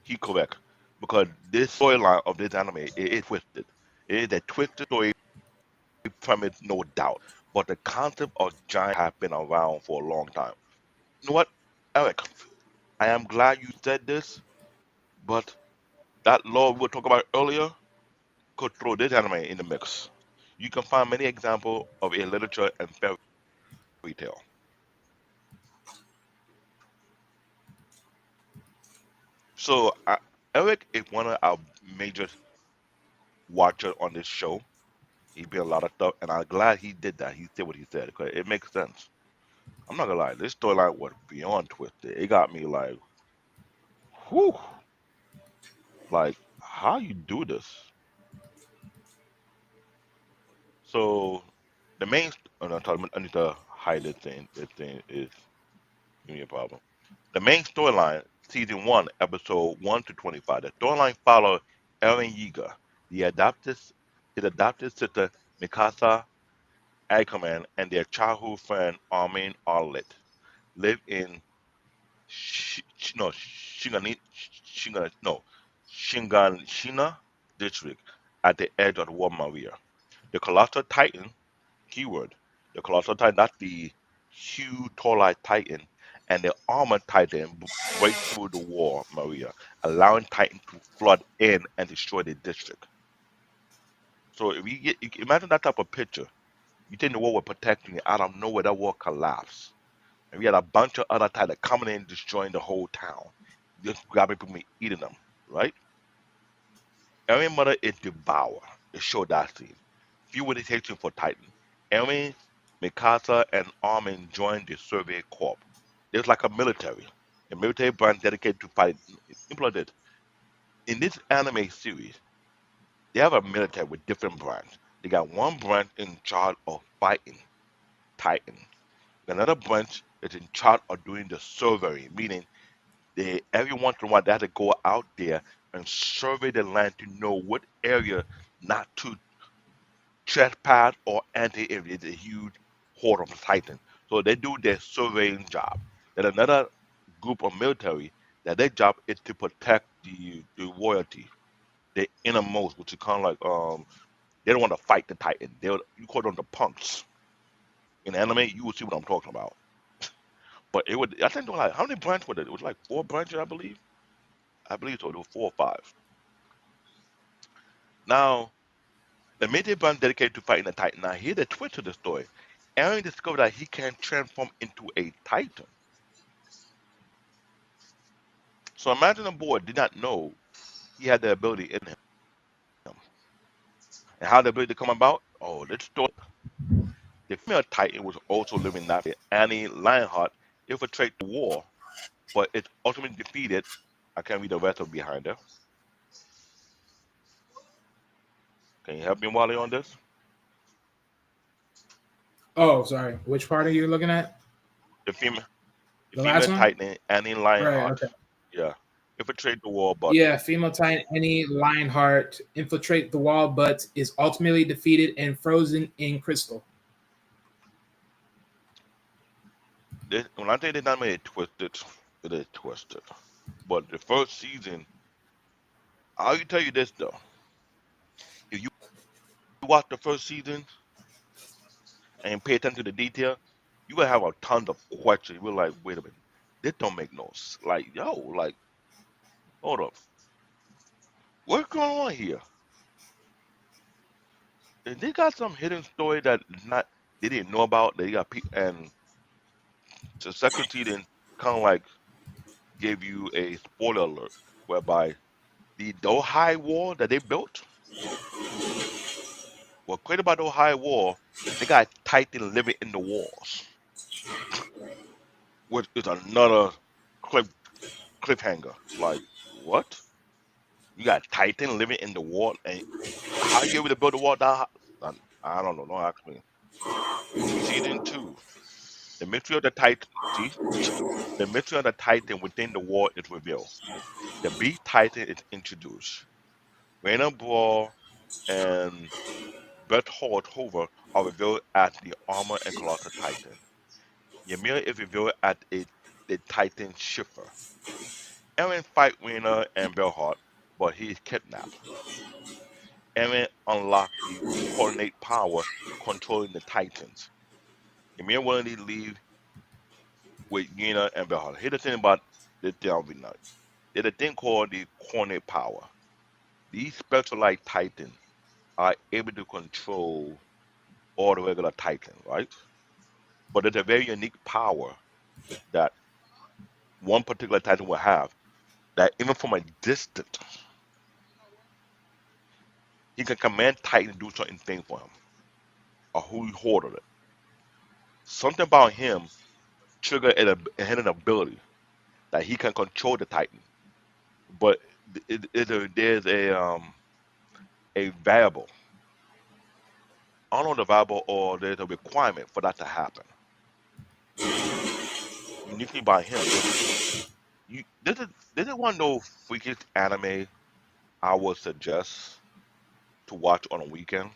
He correct because this storyline of this anime is twisted. It is a twisted story premise, no doubt. But the concept of giant have been around for a long time. You know what, Eric? I am glad you said this, but that law we were talking about earlier could throw this anime in the mix. You can find many examples of a literature and fairy tale. So Eric is one of our major watchers on this show. He did a lot of stuff, and I'm glad he did that. He said what he said because it makes sense. I'm not gonna lie, this storyline was beyond twisted. It got me like, whew, like how you do this. So the main, oh, no, I need to hide this thing. This thing is give me a problem. The main storyline, season one, episode 1 to 25. The storyline followed Eren Yeager, the adopted his adopted sister Mikasa Ackerman, and their childhood friend Armin Arlet live in no Shinganshina district at the edge of the War Maria. The colossal titan keyword. The colossal titan, not the huge tall titan, and the armored titan break through the wall, Maria, allowing Titan to flood in and destroy the district. So if you imagine that type of picture, you think the wall will protect you, out of nowhere that wall collapse And we had a bunch of other Titans coming in, destroying the whole town, just grabbing people and eating them, right? Eren mother is devour. It showed that scene. Few hesitation for Titan. Eren, Mikasa, and Armin joined the Soviet Corps. There's like a military branch dedicated to fighting. Implemented in this anime series, they have a military with different branches. They got one branch in charge of fighting Titan. Another branch is in charge of doing the surveying, meaning they every once in a while they have to go out there and survey the land to know what area not to trespass or enter if it's a huge horde of Titans. So they do their surveying job. Then another group of military that their job is to protect the royalty, the innermost, which is kind of like they don't want to fight the Titan. You call them the punks. In anime, you will see what I'm talking about. But it would I think there were like how many branches were there? It was like four branches, I believe. I believe so. There were four or five. Now the military branch dedicated to fighting the Titan. Now here's the twist to the story. Aaron discovered that he can transform into a Titan. So imagine a boy did not know he had the ability in him. And how the ability come about? Oh, let's start. The female Titan was also living that Annie Lionheart infiltrate the war, but it's ultimately defeated. I can't read the rest of behind her. Can you help me, Wally, on this? Oh, sorry. Which part are you looking at? The female, the The last female one? Titan, Annie Right. Lionheart. Okay. Yeah, infiltrate the war, but Yeah, female Titan Annie Lionheart infiltrate the wall, but is ultimately defeated and frozen in crystal. when I say they not made it twisted, it is twisted. But the first season, I can tell you this though: if you watch the first season and pay attention to the detail, you will have a ton of questions. You're like, wait a minute, this don't make no sense. Like, yo, like, hold up, what's going on here? And they got some hidden story that not they didn't know about. They got people, and the second season kind of like gave you a spoiler alert, whereby the high wall that they built, what great about the high wall, they got Titan living in the walls, which is another cliff cliffhanger. Like, what? You got Titan living in the wall, and how you able to build a wall that high? I don't know. No, actually, season two, the mystery of the Titan. See, the mystery of the Titan within the wall is revealed. The beast Titan is introduced. Raina Brawl and Berthold Hoover are revealed as the armor and colossal Titan. Ymir is revealed as the Titan Schiffer. Eren fight Raina and Berthold, but he is kidnapped. Eren unlocked the coordinate power controlling the Titans. Ymir willingly leave with Yena and Berthold. Here's the thing about this thing night. There's a thing called the coordinate power. These specialized Titans are able to control all the regular Titans, right? But there's a very unique power that one particular Titan will have that even from a distance, he can command Titan to do certain things for him or who he hoarded it. Something about him trigger a hidden ability that he can control the Titan. But there's a variable. I don't know the variable or there's a requirement for that to happen. Uniquely by him. This is one of those freakish anime I would suggest to watch on a weekend.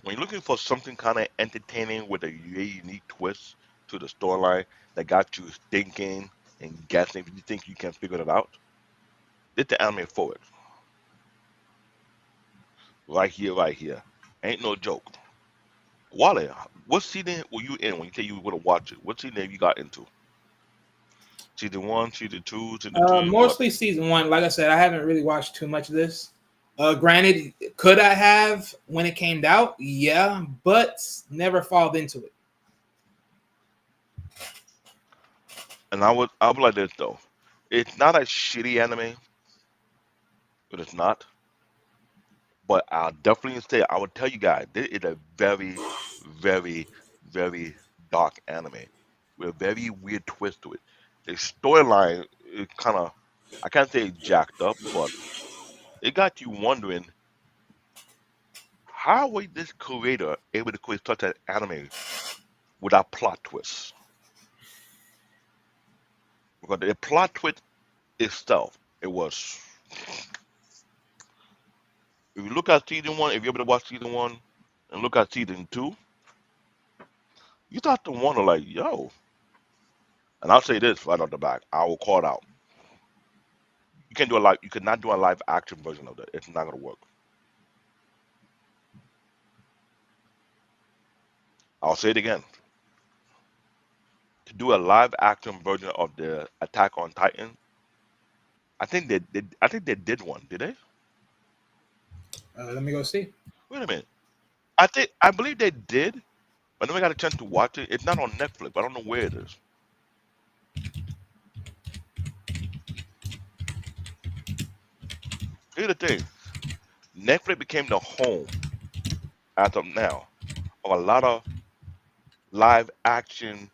When you're looking for something kind of entertaining with a very unique twist to the storyline that got you thinking and guessing if you think you can figure it out, this the anime for it. Right here, right here. Ain't no joke. Wale, what season were you in when you say you were going to watch it? What season have you got into? Season one, season two, season three, what? Mostly season one. Like I said, I haven't really watched too much of this. Granted, could I have when it came out? Yeah, but never fall into it. And I would like this though. It's not a shitty anime, but it's not. But I'll definitely say I would tell you guys this is a very, very, very dark anime with a very weird twist to it. The storyline is kind of, I can't say it's jacked up, but it got you wondering how was this creator able to create such an anime without plot twists? Because the plot twist itself, it was. If you look at season one, if you're able to watch season one and look at season two, you start to wonder like, yo. And I'll say this right off the back, I will call it out. You can do a live. You could not do a live action version of that. It's not gonna work. I'll say it again. To do a live action version of the Attack on Titan, I think they did. I think they did one. Did they? Let me go see. Wait a minute. I believe they did, but I never got a chance to watch it. It's not on Netflix. I don't know where it is. Here's the thing: Netflix became the home as of now of a lot of live action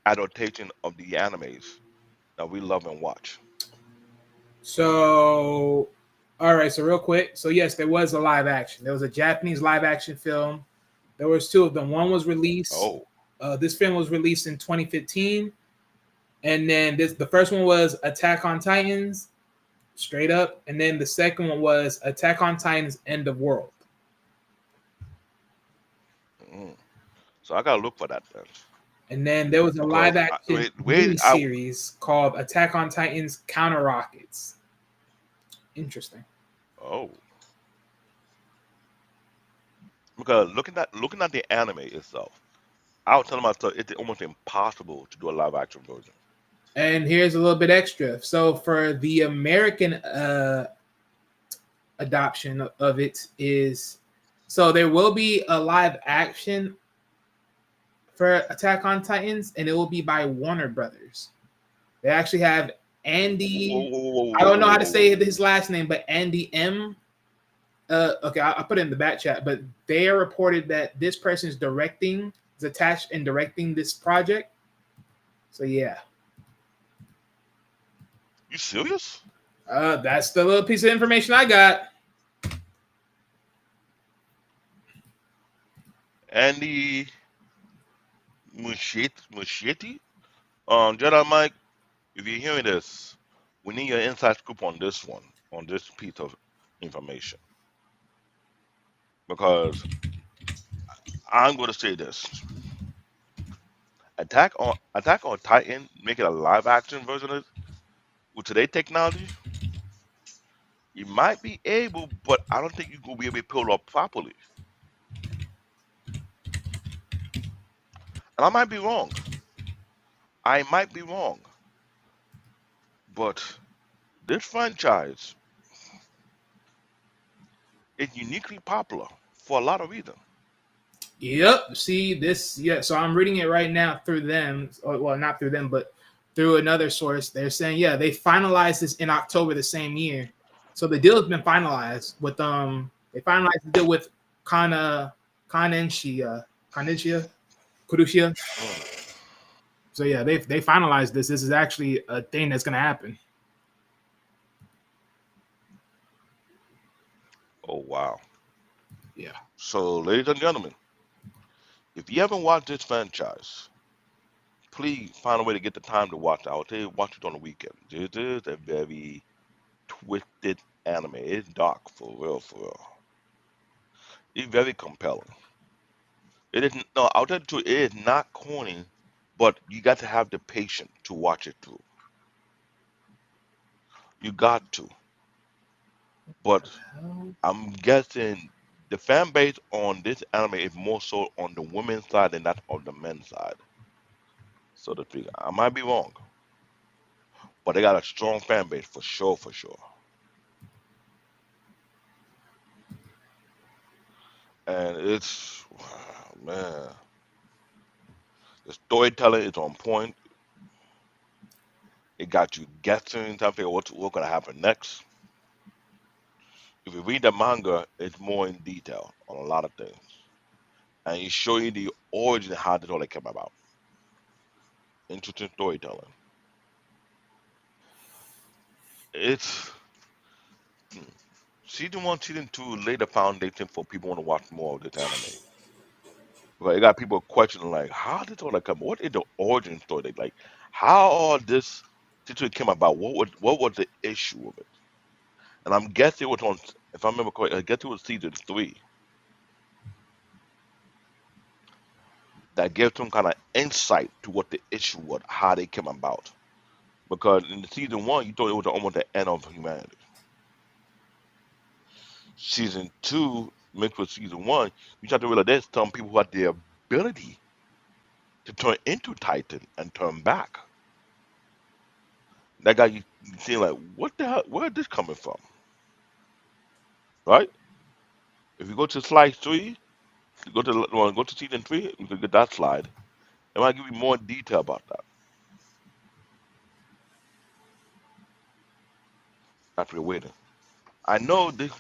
adaptation of the animes that we love and watch. So, all right. So real quick. So yes, there was a live action. There was a Japanese live action film. There was two of them. One was released. Oh, This film was released in 2015, and then the first one was Attack on Titans, straight up, and then the second one was Attack on Titans: End of World. mm. So I gotta look for that then, And then there was a because live action wait, I mini-series called Attack on Titans Counter Rockets. Interesting. oh, because looking at the anime itself, I was telling myself it's almost impossible to do a live action version. And here's a little bit extra. So for the American adoption of it is, so there will be a live action for Attack on Titans, and it will be by Warner Brothers. They actually have Whoa, Andy. whoa, whoa, I whoa, don't know whoa, how to whoa, whoa, say whoa. his last name, but Andy M. Okay, I'll put it in the back chat. But they are reported that this person is attached and directing this project. So yeah, You serious? that's the little piece of information I got. Andy Muschietti? Jedi Mike, if you're hearing this, we need your inside scoop on this one, on this piece of information. Because I'm going to say this: Attack on Titan, make it a live action version of it with today's technology. You might be able, but I don't think you're gonna be able to pull it off properly. And I might be wrong. I might be wrong, but this franchise is uniquely popular for a lot of reasons. Yep. See this? Yeah. So I'm reading it right now through them. Well, not through them, but through another source. They're saying, yeah, they finalized this in October the same year. So the deal has been finalized with They finalized the deal with Kana Kaninshia Kurushia. Mm. So yeah, they finalized this. This is actually a thing that's gonna happen. Oh wow! Yeah. So, ladies and gentlemen, if you haven't watched this franchise, please find a way to get the time to watch it. I would tell you, watch it on the weekend. This is a very twisted anime. It's dark for real, for real. It's very compelling. It isn't. No, I'll tell you the truth. It is not corny, but you got to have the patience to watch it through. You got to. But I'm guessing the fan base on this anime is more so on the women's side than that of the men's side, so to speak. I might be wrong, but they got a strong fan base for sure, for sure. And it's man, the storytelling is on point. It got you guessing, trying to figure what's gonna happen next. If you read the manga, it's more in detail on a lot of things, and it show you the origin of how this all came about. Interesting storytelling. It's season one, season two laid the foundation for people want to watch more of this anime. But it got people questioning like, how did all that come? What is the origin story? Like, how all this situation came about? What was the issue of it? And I'm guessing it was on, if I remember correctly, I guess it was season three that gave some kind of insight to what the issue was, how they came about. Because in the season one, you thought it was almost the end of humanity. Season two mixed with season one, you start to realize there's some people who have the ability to turn into Titan and turn back. That guy, you seeing like, what the hell? Where is this coming from? Right? If you go to slide three, go to season three, you can get that slide. It might give you more detail about that. After we're waiting. I know this,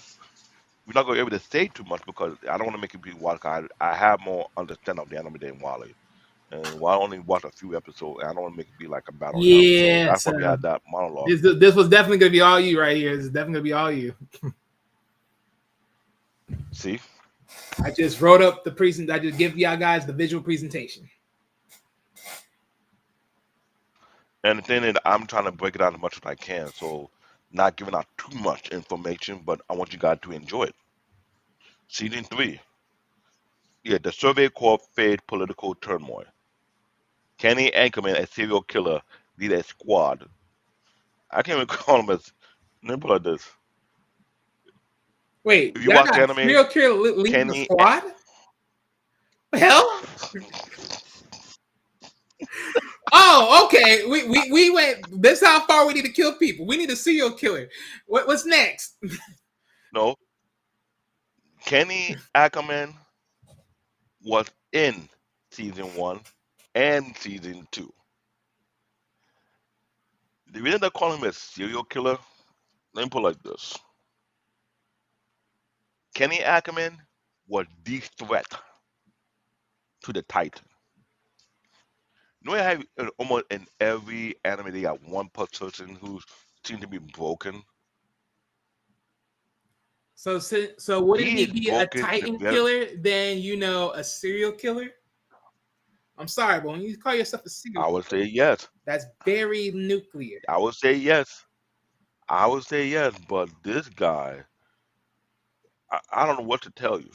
we're not gonna be able to say too much because I don't want to make it be wild. I have more understanding of the anime than Wally, and while I only watch a few episodes, I don't want to make it be like a battle now. So Yeah, that's why so we had that monologue. this was definitely gonna be all you right here. This is definitely gonna be all you. See, I just wrote up the present. I just give y'all guys the visual presentation. and the thing is, I'm trying to break it down as much as I can, so not giving out too much information, but I want you guys to enjoy it. Season three, yeah, the Survey Corps faced political turmoil. Kenny Anchorman, a serial killer, lead a squad. I can't even call him as. Let me put it like this: Wait, if you y'all watch the got anime, serial killer leading the Kenny, squad? Hell? Oh, okay. We went. This is how far we need to kill people. We need a serial killer. What's next? no, Kenny Ackerman was in season one and season two. The reason they call him a serial killer, let me put it like this: Kenny Ackerman was the threat to the Titan. You know, how almost in every anime they got one person who seems to be broken. So wouldn't He he is be a broken to the Titan very. killer than a serial killer? I'm sorry, but when you call yourself a serial I would killer, say yes. that's very nuclear. I would say yes. I would say yes, but this guy, I don't know what to tell you.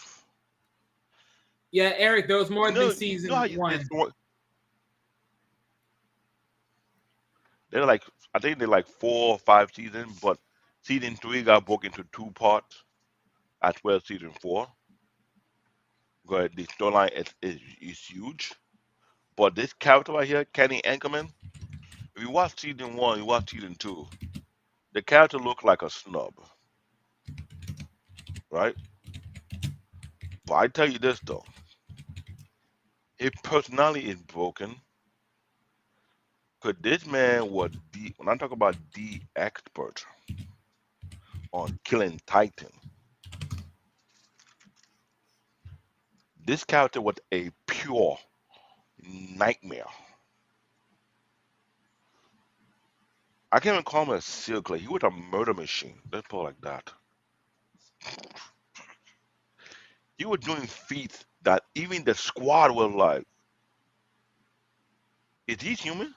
Yeah, Eric, there was more than You know season how one. they're like, I think they're like 4 or 5 seasons, but season three got broke into two parts as well as season four. But the storyline is huge. But this character right here, Kenny Anchorman, if you watch season one, you watch season two, the character looked like a snub, right? But I tell you this though, his personality is broken. Cause this man was the when I talk about the expert on killing Titan, this character was a pure nightmare. I can't even call him a serial killer. He was a murder machine. Let's put it like that. He was doing feats that even the squad was like, is he human?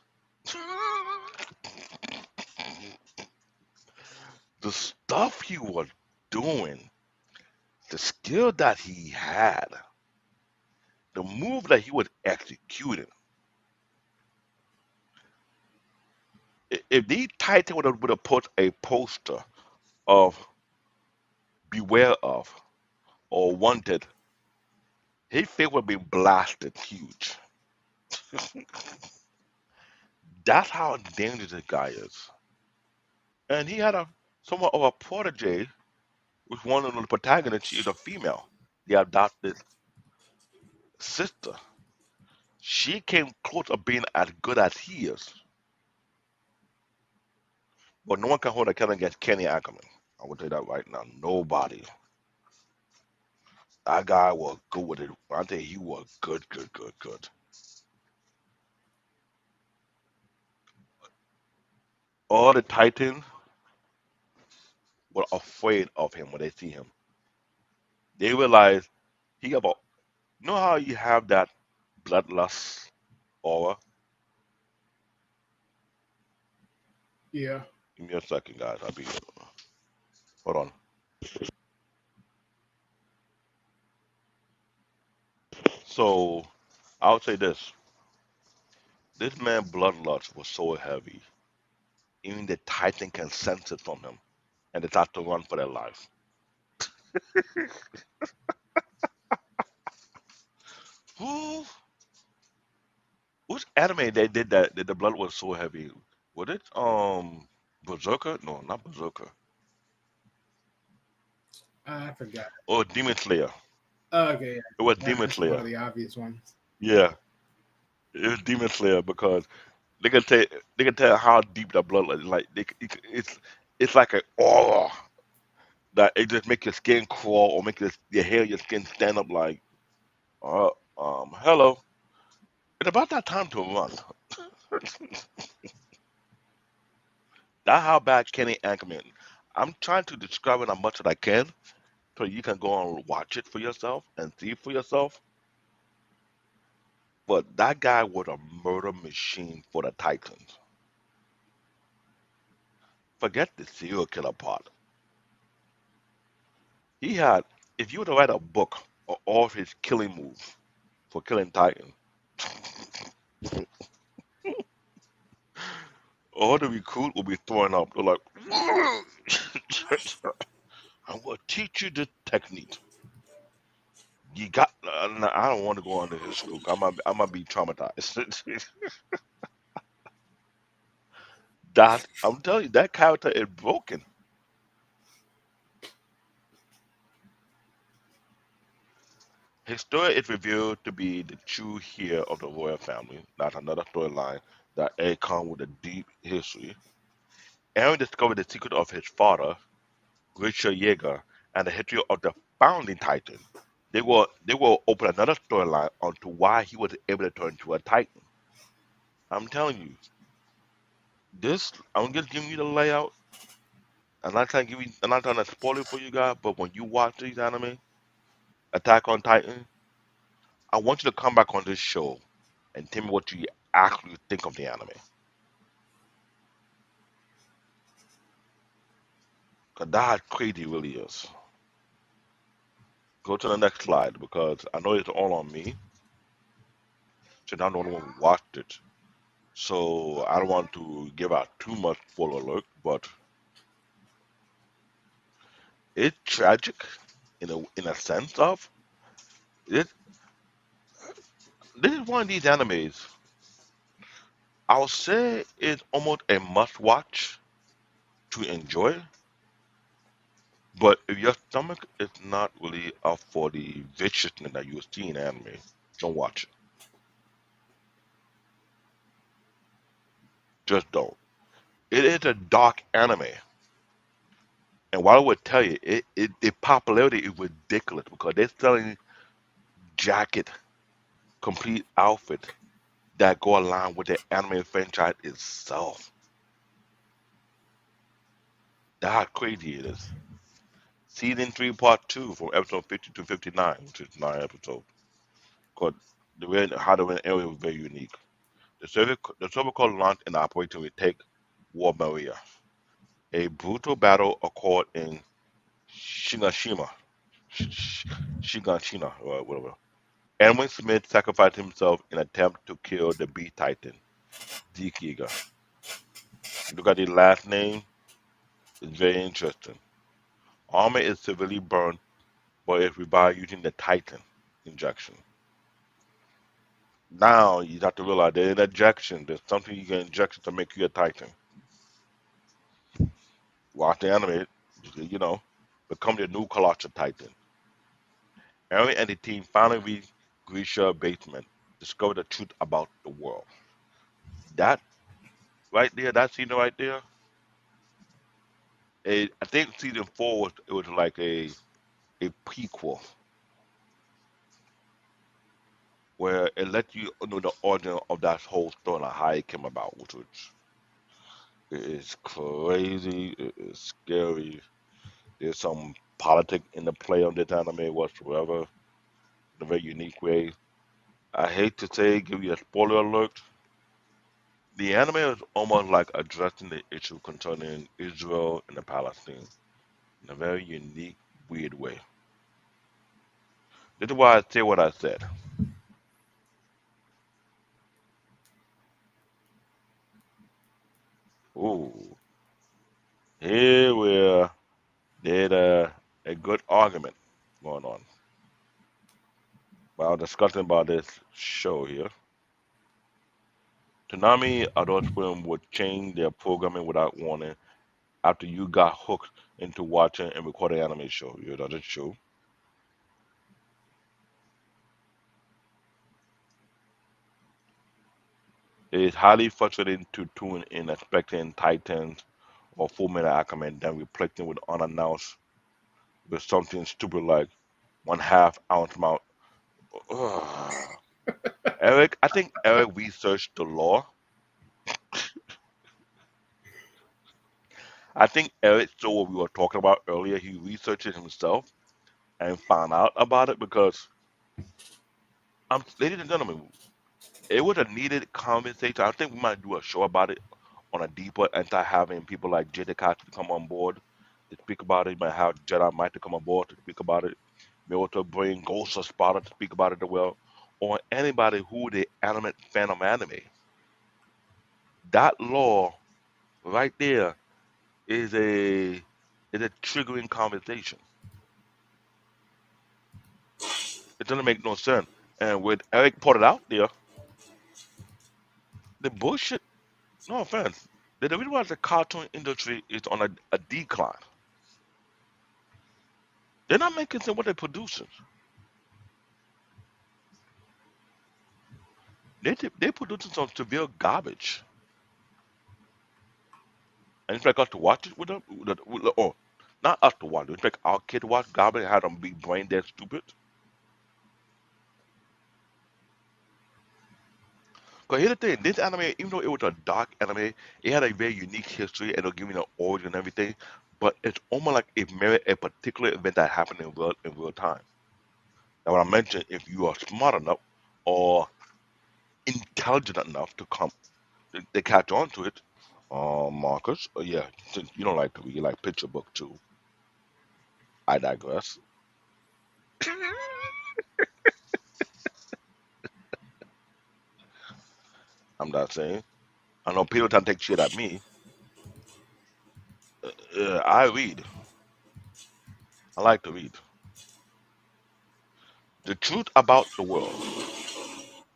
The stuff he was doing, the skill that he had, the move that he was executing. If the Titan would have put a poster of beware of or wanted, his face would be blasted huge. That's how dangerous this guy is. And he had a somewhat of a protege with one of the protagonists. She is a female, the adopted sister. She came close to being as good as he is. But no one can hold a candle against Kenny Ackerman. I will tell you that right now. Nobody. That guy was good with it. I tell you, he was good, good, good, good. All the Titans were afraid of him when they see him. They realized he got about. You know how you have that bloodlust aura? Yeah. Give me a second, guys. I'll be. Hold on. So I would say this: this man bloodlust was so heavy, even the Titan can sense it from him, and they start to run for their life. Who? Which anime they did that? That the blood was so heavy? Was it Berserker? No, not Berserker. I forgot. Or Demon Slayer. Okay, It was yeah. Demon That's one Slayer. of the obvious ones. Yeah, it was Demon Slayer because they can tell they can tell how deep the blood is. Like it's like an aura that it just make your skin crawl or make your hair, your skin stand up. Like, uh, hello. It's about that time to run. That's how bad Kenny Ackerman. I'm trying to describe it as much as I can, so you can go and watch it for yourself and see for yourself. But that guy was a murder machine for the Titans. Forget the serial killer part. He had, if you were to write a book of all of his killing moves for killing Titans, all the recruit will be throwing up. They're like, I'm going to teach you the technique. You got, I don't want to go under his school. I might be traumatized. That, I'm telling you, that character is broken. His story is revealed to be the true heir of the royal family. That's another storyline that Akon with a deep history. Aaron discovered the secret of his father, Grisha Yeager, and the history of the founding Titan. They will open another storyline onto why he was able to turn into a Titan. I'm telling you, this I'm just giving you the layout. I'm not trying to spoil it for you guys, but when you watch these anime, Attack on Titan, I want you to come back on this show and tell me what you actually think of the anime. Cause that crazy really is. Go to the next slide because I know it's all on me. So I'm the only one who watched it. So I don't want to give out too much spoiler alert, but it's tragic in a sense of it. This is one of these animes. I'll say it's almost a must watch to enjoy. But if your stomach is not really up for the viciousness that you see in anime, don't watch it. Just don't. It is a dark anime. And what I would tell you, the popularity is ridiculous because they're selling jacket, complete outfit that go along with the anime franchise itself. That's how crazy it is. Season 3, Part 2, from episode 50 to 59, which is 9 episodes. Because the way how the area was very unique. The server code launched and operated to retake War Maria. A brutal battle occurred in Shigashima, Shigashina, or whatever. Edwin Smith sacrificed himself in an attempt to kill the Bee Titan, Zeke Yeager. Look at the last name, it's very interesting. Armor is severely burned, but is revived using the Titan injection. Now you have to realize there's an injection. There's something you can inject to make you a Titan. Watch the anime, become the new colossal Titan. Aaron and the team finally reach Grisha basement, discover the truth about the world. That right there, that scene right there, I think season four was it was like a prequel where it let you know the origin of that whole story and how it came about, which is crazy. It is scary. There's some politics in the play on this anime whatsoever in a very unique way. I hate to say, give you a spoiler alert. The anime is almost like addressing the issue concerning Israel and the Palestine in a very unique, weird way. This is why I say what I said. Ooh, here we're there's a good argument going on while discussing about this show here. Tsunami Adult Swim would change their programming without warning after you got hooked into watching and recording anime show. You know, this show. It is highly frustrating to tune in expecting Titans or Full Metal Ackerman then reflecting with unannounced with something stupid like 1/2 ounce amount. Ugh. Eric, I think Eric researched the law. I think Eric saw what we were talking about earlier. He researched it himself and found out about it because, ladies and gentlemen, it was a needed conversation. I think we might do a show about it on a deeper and start having people like Jada to come on board to speak about it. You might have Jedi Might to come on board to speak about it. Be able to bring Ghost or Sparta to speak about it as well, or anybody who the anime fan of anime. That law right there is a triggering conversation. It doesn't make no sense. And with Eric pointed out there, the bullshit. No offense. The reason why the cartoon industry is on a decline. They're not making sense what they're producing. They producing some severe garbage, and it's like us to watch it with them. Or not us to watch it. It's like our kid watch garbage and have them be brain dead stupid. Because here's the thing, this anime, even though it was a dark anime, it had a very unique history and it'll give you the origin and everything. But it's almost like it mirrored a particular event that happened in real time. Now, what I mentioned, if you are smart enough or intelligent enough to come, they catch on to it. Marcus, yeah, since you don't like to read, you like picture book too. I digress. I'm not saying. I know people trying to take shit at me. I read. I like to read. The truth about the world.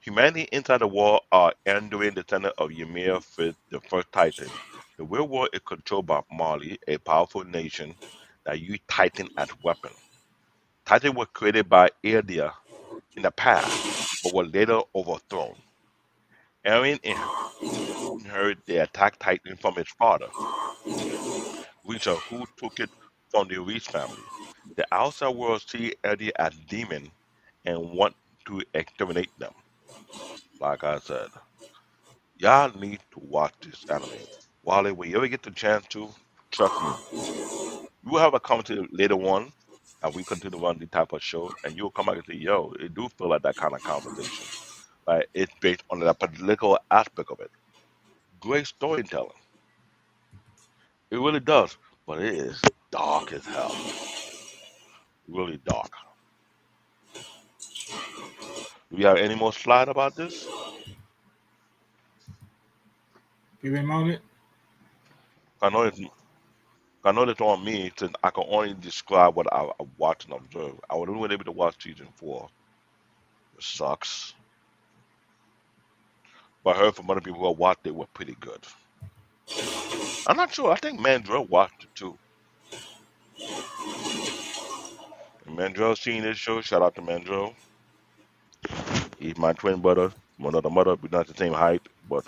Humanity inside the world are enduring descendant of Ymir Fifth, the first Titan. The real world is controlled by Mali, a powerful nation that used Titan as weapon. Titan was created by Ilya in the past, but was later overthrown. Eren inherited the attack Titan from his father, Reacher, who took it from the Reach family. The outside world see Eddie as demon and want to exterminate them. Like I said, y'all need to watch this anime. Wally, when you ever get the chance to, trust me, you will have a conversation later on as we continue to run the type of show, and you'll come back and say, yo, it do feel like that kind of conversation. Right? It's based on the political aspect of it. Great storytelling. It really does. But it is dark as hell. Really dark. Do you have any more slide about this? Give me a moment. I know it's I know it's on me since I can only describe what I watched and observed. I wasn't able to watch season four. It sucks. But I heard from other people who watched it were pretty good. I'm not sure. I think Mandrell watched it too. And Mandrell seen this show. Shout out to Mandrell. He's my twin brother. One of the mother, we're not the same height, but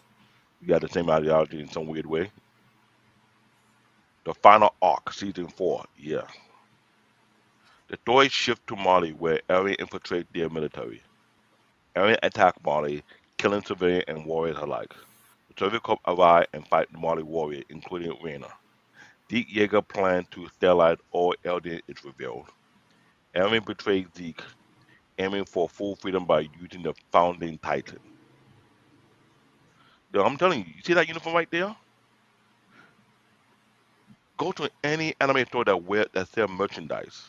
we got the same ideology in some weird way. The final arc, season 4. Yeah. The story shift to Mali, where Eren infiltrates their military. Eren attack Mali, killing civilian and warriors alike. The Soviet Corps arrive and fight the Mali warrior, including Reyna. Zeke Yeager plan to sterilize all Eldians is revealed. Eren betrays Zeke, aiming for full freedom by using the founding Titan. Yo, I'm telling you, you see that uniform right there? Go to any anime store that sell merchandise.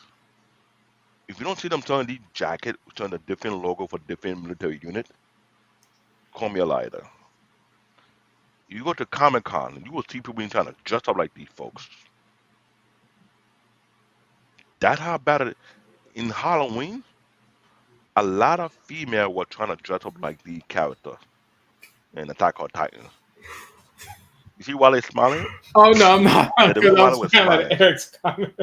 If you don't see them selling these jackets showing a different logo for different military unit, call me a liar. You go to Comic Con, you will see people being trying to dress up like these folks. That's how bad it is. In Halloween, a lot of female were trying to dress up like the character in Attack on Titan. You see why they smiling? Oh no, I'm not, Yeah, the because reason I why they was were smiling smiling. at Eric's comment.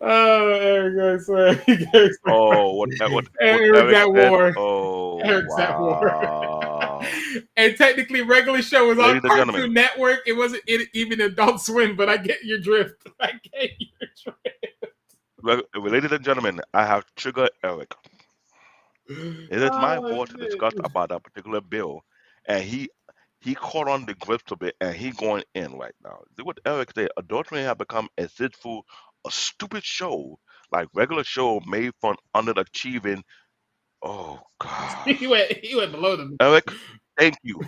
Oh, Eric, I swear, Oh, what Eric's Eric at said? war. Oh, Eric's at war. wow. And technically, regular show was on Ladies and gentlemen, Cartoon Network. It wasn't even Adult Swim, but I get your drift. I get your ladies and gentlemen, I have triggered Eric. drift. It is my Oh voice to discuss shit. about that particular bill, and he caught on the grips of it, and he going in right now. See what Eric said? Adultery have become a sinful, a stupid show, like regular show made fun underachieving. Oh God, He went below them. Eric, thank you,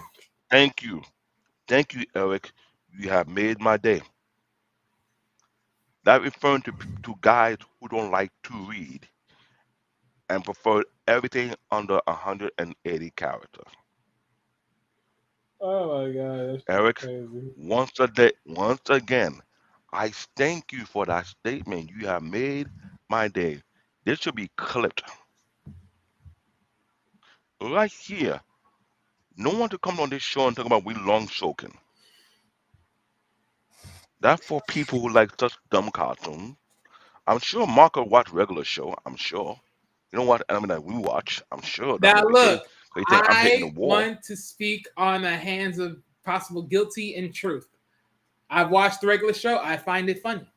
thank you, thank you, Eric. You have made my day. That referring to guys who don't like to read and prefer everything under 180 characters. Oh my god, that's Eric, crazy. once again, I thank you for that statement. You have made my day. This should be clipped right here. No one to come on this show and talk about we long soaking. That's for people who like such dumb cartoons. I'm sure Marco watch regular show. I'm sure. You know what anime that we watch? I'm sure that Now may be the case. look, So you think I'm hitting the I wall? want to speak on the hands of possible guilty and truth. I've watched the regular show. I find it funny.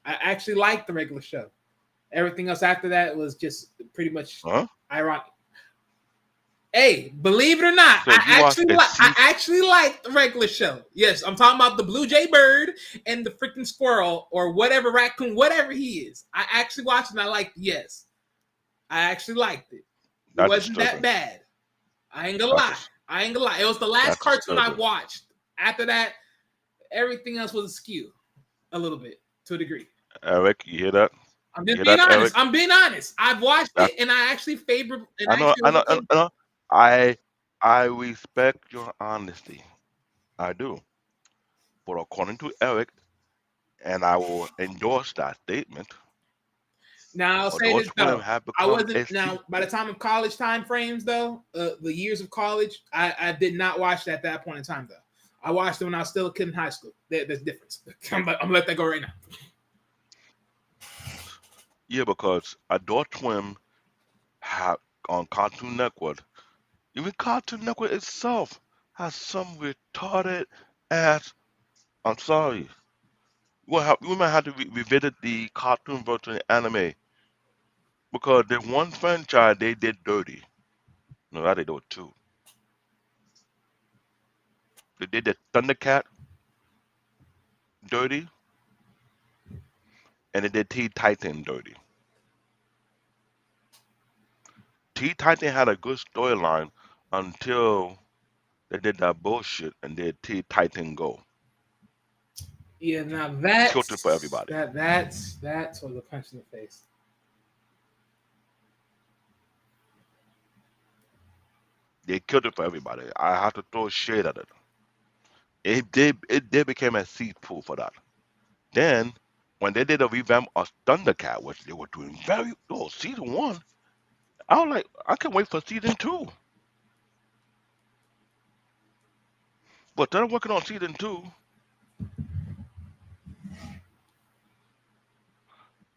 I actually like the regular show. Everything else after that was just pretty much Huh? ironic. Hey, believe it or not, So you watch a I C? actually like the regular show. Yes, I'm talking about the blue jay bird and the freaking squirrel or whatever raccoon, whatever he is. I actually watched it and I liked it. Yes, I actually liked it. It That's wasn't that disturbing. bad. I ain't gonna That's lie. just I ain't gonna lie. It was the last that's cartoon I disturbing. watched. After that, everything else was askew a little bit to a degree. Eric, you hear that? I'm You just hear being that, honest. Eric? I'm being honest. I've watched That it and I actually favor and I I know, actually I was know, I okay. know. I I respect your honesty. I do. But according to Eric, and I will endorse that statement, Now I'll say Adult this Swim though. have I become wasn't a now by the sequel. time of college time frames though, the years of college, I did not watch it at that point in time though. I watched it when I was still a kid in high school. There's a difference. I'm gonna let that go right now. Yeah, because Adult Swim have on Cartoon Network. Even Cartoon Network itself has some retarded ass. I'm sorry. We might have to revisit the cartoon version of anime because the one franchise they did dirty. No, that they do it too. They did the Thundercat dirty, and they did Teen Titan dirty. Teen Titan had a good storyline until they did that bullshit and did Teen Titan Go. Yeah, now Killed it for everybody. that's was a punch in the face. They killed it for everybody. I have to throw shade at it. It did became a seed pool for that. Then when they did a revamp of Thundercat, which they were doing very well, season one, I was like, I can't wait for season two. But they're working on season two.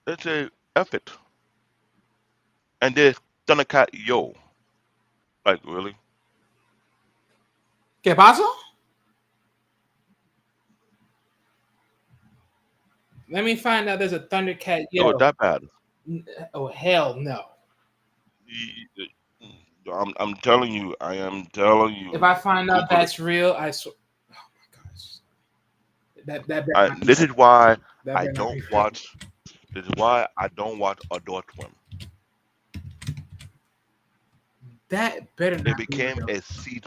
It's a effort. And there's Thundercat Yo. Like really? ¿Qué pasó? Let me find out there's a Thundercat It was Yo. that bad. Oh hell no. I'm telling you, I am telling If you, I find out Google it. that's real, I swear. Oh my gosh. That better not be This real. is why That I better not don't be real. watch. This is why I don't watch Adult Swim. That better It not be became real. a seed.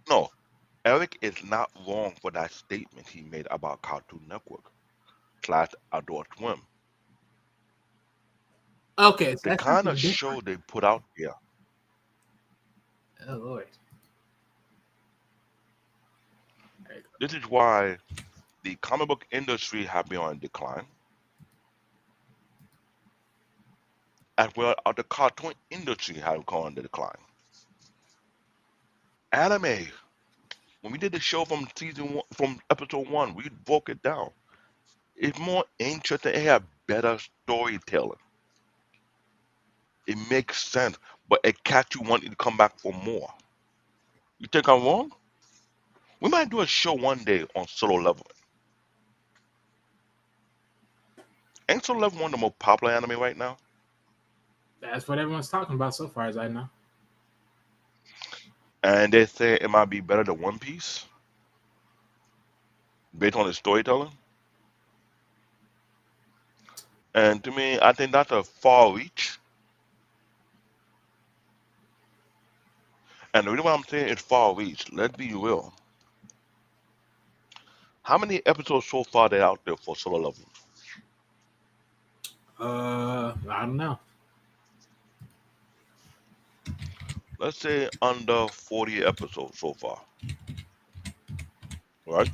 No, Eric is not wrong for that statement he made about Cartoon Network / Adult Swim. Okay, so The that's kind of something show different. they put out there. Oh lord. There you This is why the comic book industry have been on decline, as well as the cartoon industry have gone on the decline. Anime. When we did the show from season one, from episode one, we broke it down. It's more interesting. It have better storytelling. It makes sense, but it catch you wanting to come back for more. You think I'm wrong? We might do a show one day on Solo Level. Ain't Solo Level one of the most popular anime right now? go. That's what everyone's talking about so far, as I know. And they say it might be better than One Piece based on the storytelling. And to me, I think that's a far reach. And the reason why I'm saying it's far reach, let's be real. How many episodes so far they out there for Solo Level? I don't know. Let's say under 40 episodes so far, right?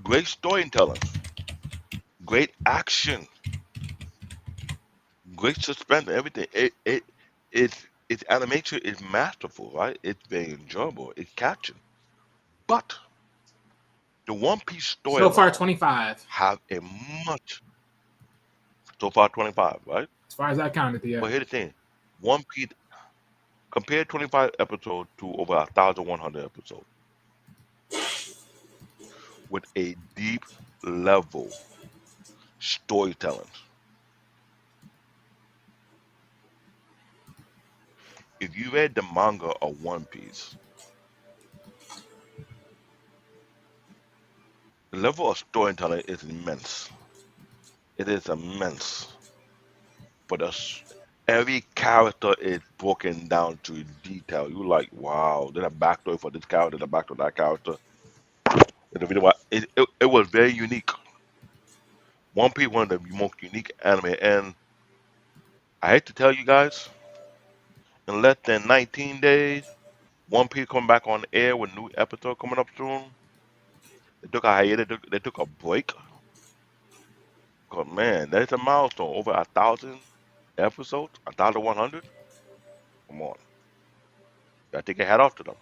Great storytelling, great action, great suspense, everything. Its animation is masterful, right? It's very enjoyable. It's catching. But the One Piece So far, storyline 25. have a much so far 25, right? As far as I counted, yeah. But here's the thing: One Piece compare 25 episodes to over 1,100 episodes with a deep level storytelling. If you read the manga of One Piece, the level of storytelling is immense. It is immense. But every character is broken down to detail. You like, wow, there's a backstory for this character, there's a backstory for that character. And the video, it was very unique. One Piece, one of the most unique anime, and I hate to tell you guys, in less than 19 days, One Piece come back on air with new episode coming up soon. They took a hiatus, they took a break. Cause man, that's a milestone. Over 1,000 episodes, 1,100. Come on, you gotta take your hat off to them.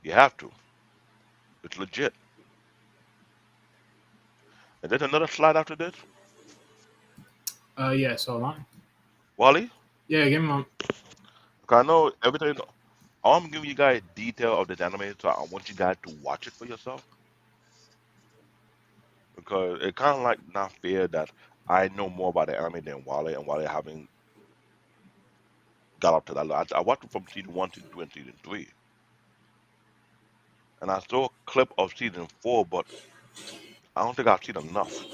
You have to. It's legit. And there's another slide after this. Yeah, so long. Wally, Yeah, give him a. 'cause I know everything. I'm giving you guys detail of this anime, so I want you guys to watch it for yourself. Because it kind of like not fair that I know more about the anime than Wally, and Wally haven't got up to that. I watched it from season one, season two, and season three, and I saw a clip of season four, but I don't think I've seen enough.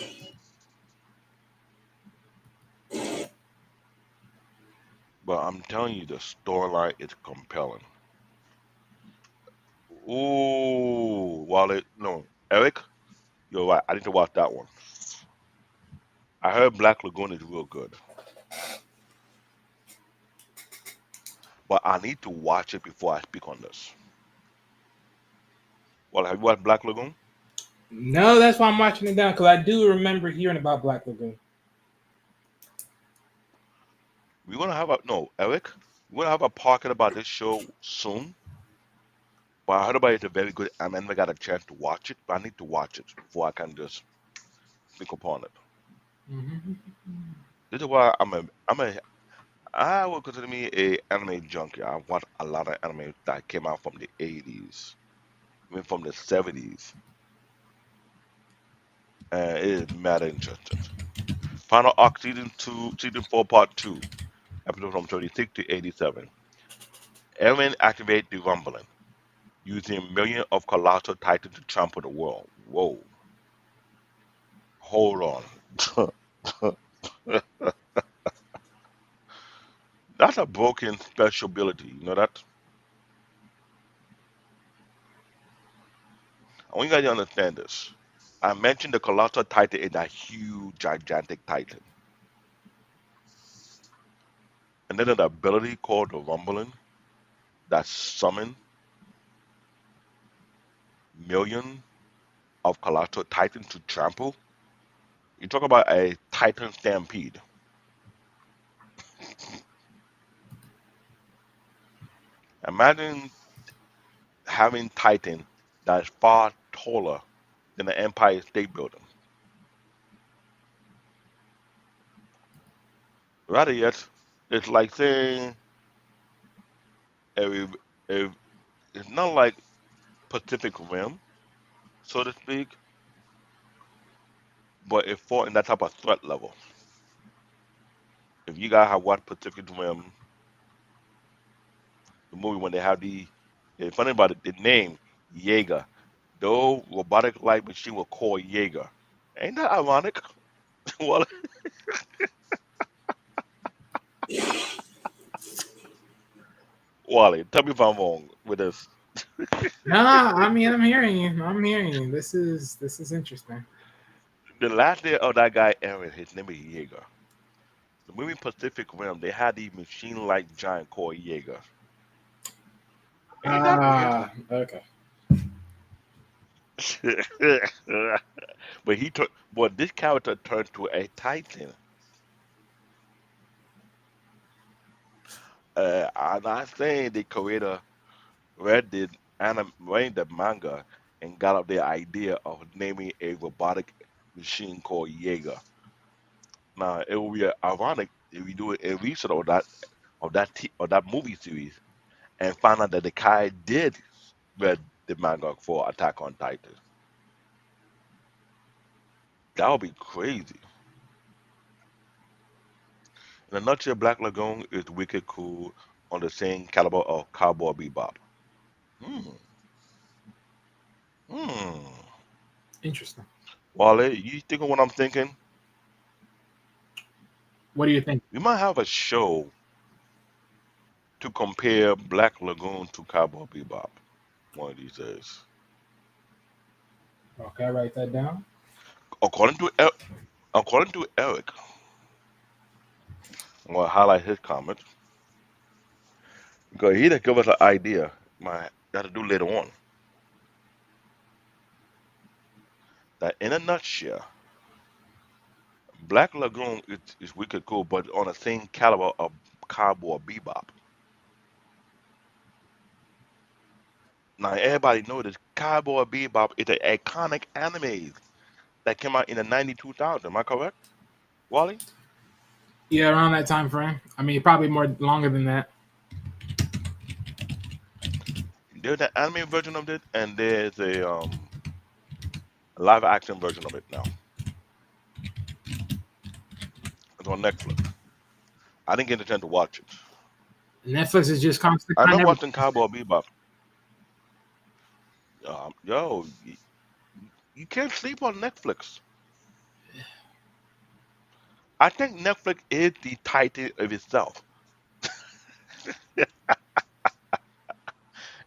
But I'm telling you, the storyline is compelling. Ooh, Wally, no, Eric, you're right. I need to watch that one. I heard Black Lagoon is real good, but I need to watch it before I speak on this. Well, have you watched Black Lagoon? No, that's why I'm watching it down because I do remember hearing about Black Lagoon. We're gonna have a no, Eric. We're gonna have a pocket about this show soon. But I heard about it's a very good. I never got a chance to watch it, but I need to watch it before I can just speak upon it. Mm-hmm. This is why I would consider me a anime junkie. I watch a lot of anime that came out from the 80s, even from the 70s. and it is mad interesting. Final arc season 4, part 2, episode from 36 to 87. Eren activate the rumbling, using millions of colossal titans to trample the world. Whoa, hold on. That's a broken special ability. You know that? I want you guys to understand this. I mentioned the colossal titan is that huge, gigantic titan. And then an ability called the rumbling that summon millions of colossal titans to trample. You talk about a titan stampede. Imagine having titan that is far taller than the Empire State Building. Rather yet, it's like saying a, a it's not like Pacific Rim, so to speak, but it fought in that type of threat level. If you guys have watched Pacific Rim, the movie when they have the funny about it, the name Yeager, the old robotic light machine was called Yeager. Ain't that ironic? Well, Wally, tell me if I'm wrong with this. No, I mean I'm hearing you. I'm hearing you. This is interesting. The last name of that guy, Aaron, his name is Yeager. The movie Pacific Rim, they had the machine-like giant called Yeager. Ain't that weird? Okay. But but this character turned to a titan. I'm not saying the creator read the manga and got up the idea of naming a robotic machine called Jaeger. Now it would be ironic if we do a research of that movie series and find out that the guy did read the manga for Attack on Titan. That would be crazy. In a nutshell, Black Lagoon is wicked cool on the same caliber of Cowboy Bebop. Hmm. Hmm. Interesting. Wale, you think of what I'm thinking? What do you think? We might have a show to compare Black Lagoon to Cowboy Bebop one of these days. Okay, write that down. According to according to Eric, I'm gonna highlight his comment because he didn't give us an idea. Might got to do later on. That in a nutshell, Black Lagoon is wicked cool, but on the same caliber of Cowboy Bebop. Now everybody knows this Cowboy Bebop is an iconic anime that came out in the 92,000. Am I correct, Wally? Yeah, around that time frame. I mean, probably more longer than that. There's an anime version of it, and there's a live action version of it now. It's on Netflix. I didn't get a chance to watch it. Netflix is just constant I on remember everything. watching Cowboy Bebop. Yo, you can't sleep on Netflix. I think Netflix is the titan of itself,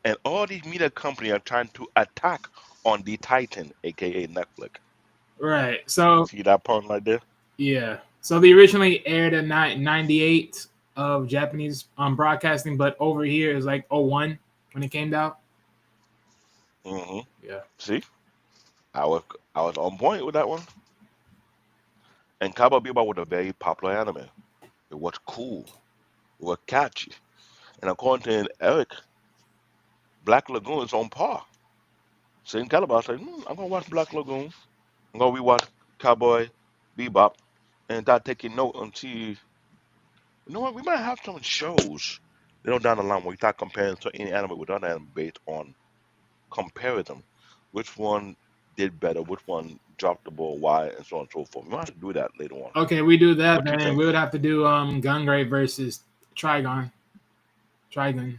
and all these media companies are trying to attack on the titan, aka Netflix. Right. So See that point right there? yeah. So they originally aired at 98 of Japanese broadcasting, but over here is like '01 when it came out. Hmm. Yeah. See, I was I was on point with that one. And Cowboy Bebop was a very popular anime. It was cool. It was catchy. And according to Eric, Black Lagoon is on par. Same caliber. I said, I'm gonna watch Black Lagoon. I'm gonna rewatch Cowboy Bebop, and start taking note and see. You know what? We might have some shows, down the line where we start comparing to any anime with other anime based on comparison. Which one? did better, which one dropped the ball, why, and so on and so forth. We might have to do that later on. Okay, we do that, What do you then think? we would have to do Gungrave versus Trigon. Trigon.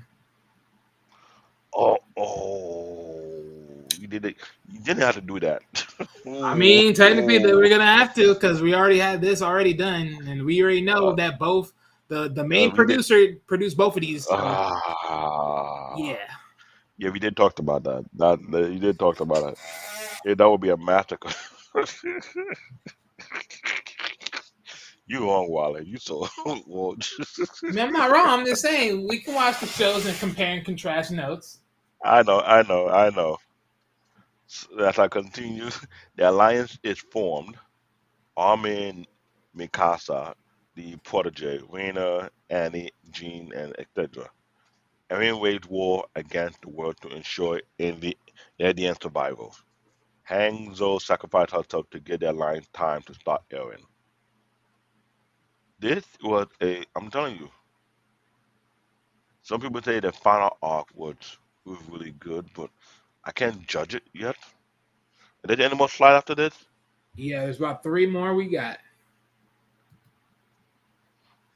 You did it. You didn't have to do that. I mean, technically, that Ooh. we're gonna have to because we already had this already done, and we already know Uh, that both the main we did. producer produced both of these. So Ah, yeah, yeah, we did talk about that. You did talk about it. Yeah, that would be a massacre. You wrong, Wally. You so well. I mean, I'm not wrong. I'm just saying we can watch the shows and compare and contrast notes. I know. As I continue, the alliance is formed. Armin, Mikasa, the protege, Rena, Annie, Jean, and etc. Eren waged war against the world to ensure Indian survival. Hang Zhou sacrificed herself to give the alliance time to start Eren. I'm telling you, some people say the final arc was really good, but I can't judge it yet. Are there any more slides after this? Yeah, there's about three more we got.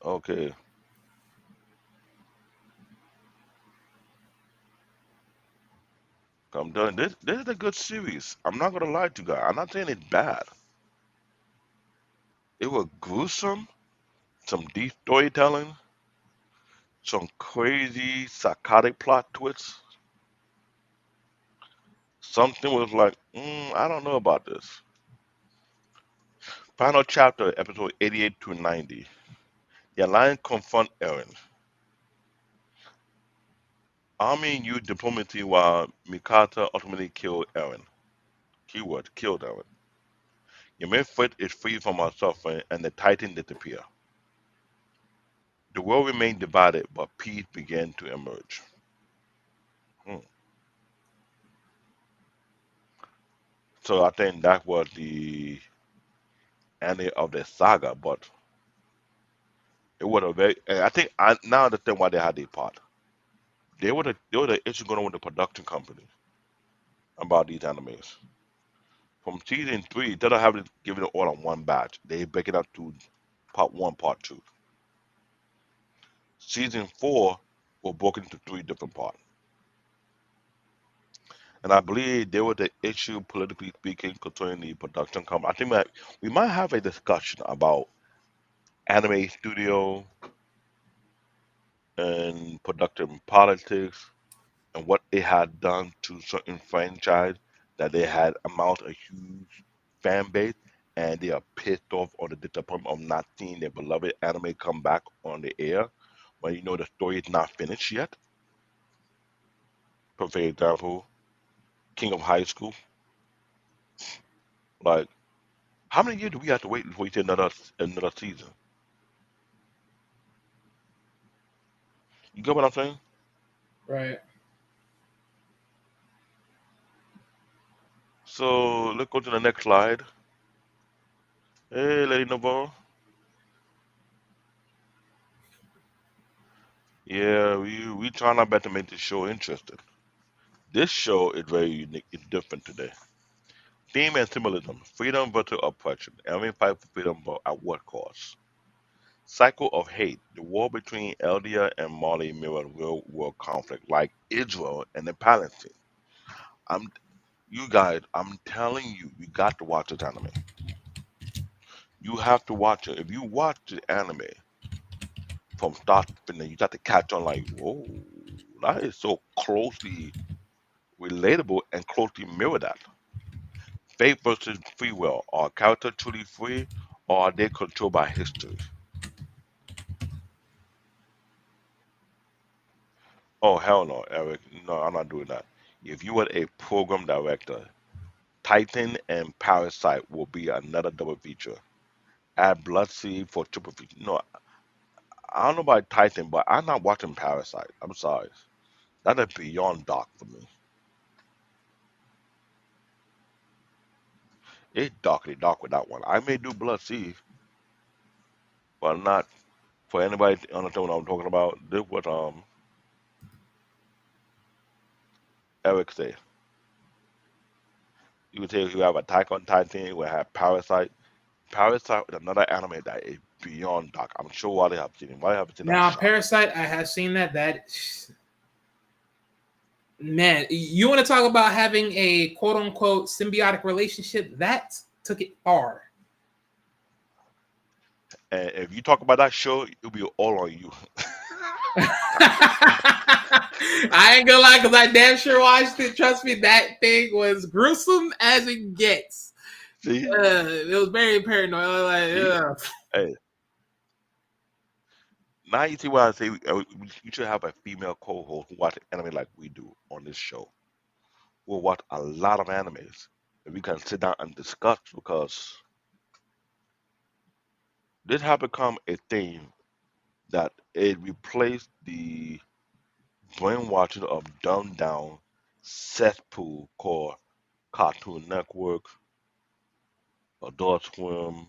Okay, I'm done. This is a good series. I'm not gonna lie to you guys. I'm not saying it's bad. It was gruesome, some deep storytelling, some crazy psychotic plot twists. Something was like, I don't know about this. Final chapter, episode 88 to 90. The Alliance confront Eren. Army used diplomacy while Mikasa ultimately killed Eren. Keyword, killed Eren. Your main threat is free from our suffering and the Titan disappear. The world remained divided, but peace began to emerge. Hmm. So I think that was the ending of the saga, but it was a very. And I think I now understand why they had the part. They were the issue going on with the production company about these animes. From season three, they don't have to give it all on one batch. They break it up to part one, part two. Season four was broken into three different parts. And I believe there was the issue, politically speaking, concerning the production company. I think that we might have a discussion about anime studio and production politics and what they had done to certain franchise that they had amount a huge fan base and they are pissed off or the disappointment of not seeing their beloved anime come back on the air when you know the story is not finished yet. For example, King of High School. Like, how many years do we have to wait before we see another season? You get what I'm saying? Right. So let's go to the next slide. Hey, Lady Navarro. Yeah, we trying our best to make this show interesting. This show is very unique. It's different today. Theme and symbolism: freedom versus oppression. Every fight for freedom, but at what cost? Cycle of hate: the war between Eldia and Mali mirrored real world conflict, like Israel and the Palestine. I'm you guys. I'm telling you, you got to watch this anime. You have to watch it. If you watch the anime from start to finish, you got to catch on like, whoa, that is so closely relatable and closely mirror that. Fate versus free will. Are characters truly free or are they controlled by history? Oh, hell no, Eric. No, I'm not doing that. If you were a program director, Titan and Parasite will be another double feature. Add Bloodseed for triple feature. No, I don't know about Titan, but I'm not watching Parasite. I'm sorry. That is beyond dark for me. It's darkly dark with that one. I may do Bloodseed, but not for anybody to understand what I'm talking about. This what Eric said. You would say you have Attack on Titan, you would have Parasite. Parasite is another anime that is beyond dark. I'm sure Wally have seen it. Wally have seen that Now, shock. Parasite, I have seen that. That man, you want to talk about having a quote unquote symbiotic relationship? That took it far. And if you talk about that show, it'll be all on you. I ain't gonna lie, because I damn sure watched it. Trust me, that thing was gruesome as it gets. See, It was very paranoid. I was see, like, ugh. hey, now you see why I say we should have a female co-host who watch anime like we do on this show. We'll watch a lot of animes, and we can sit down and discuss because this has become a thing that it replaced the brainwashing of dumbed down cesspool called Cartoon Network, Adult Swim,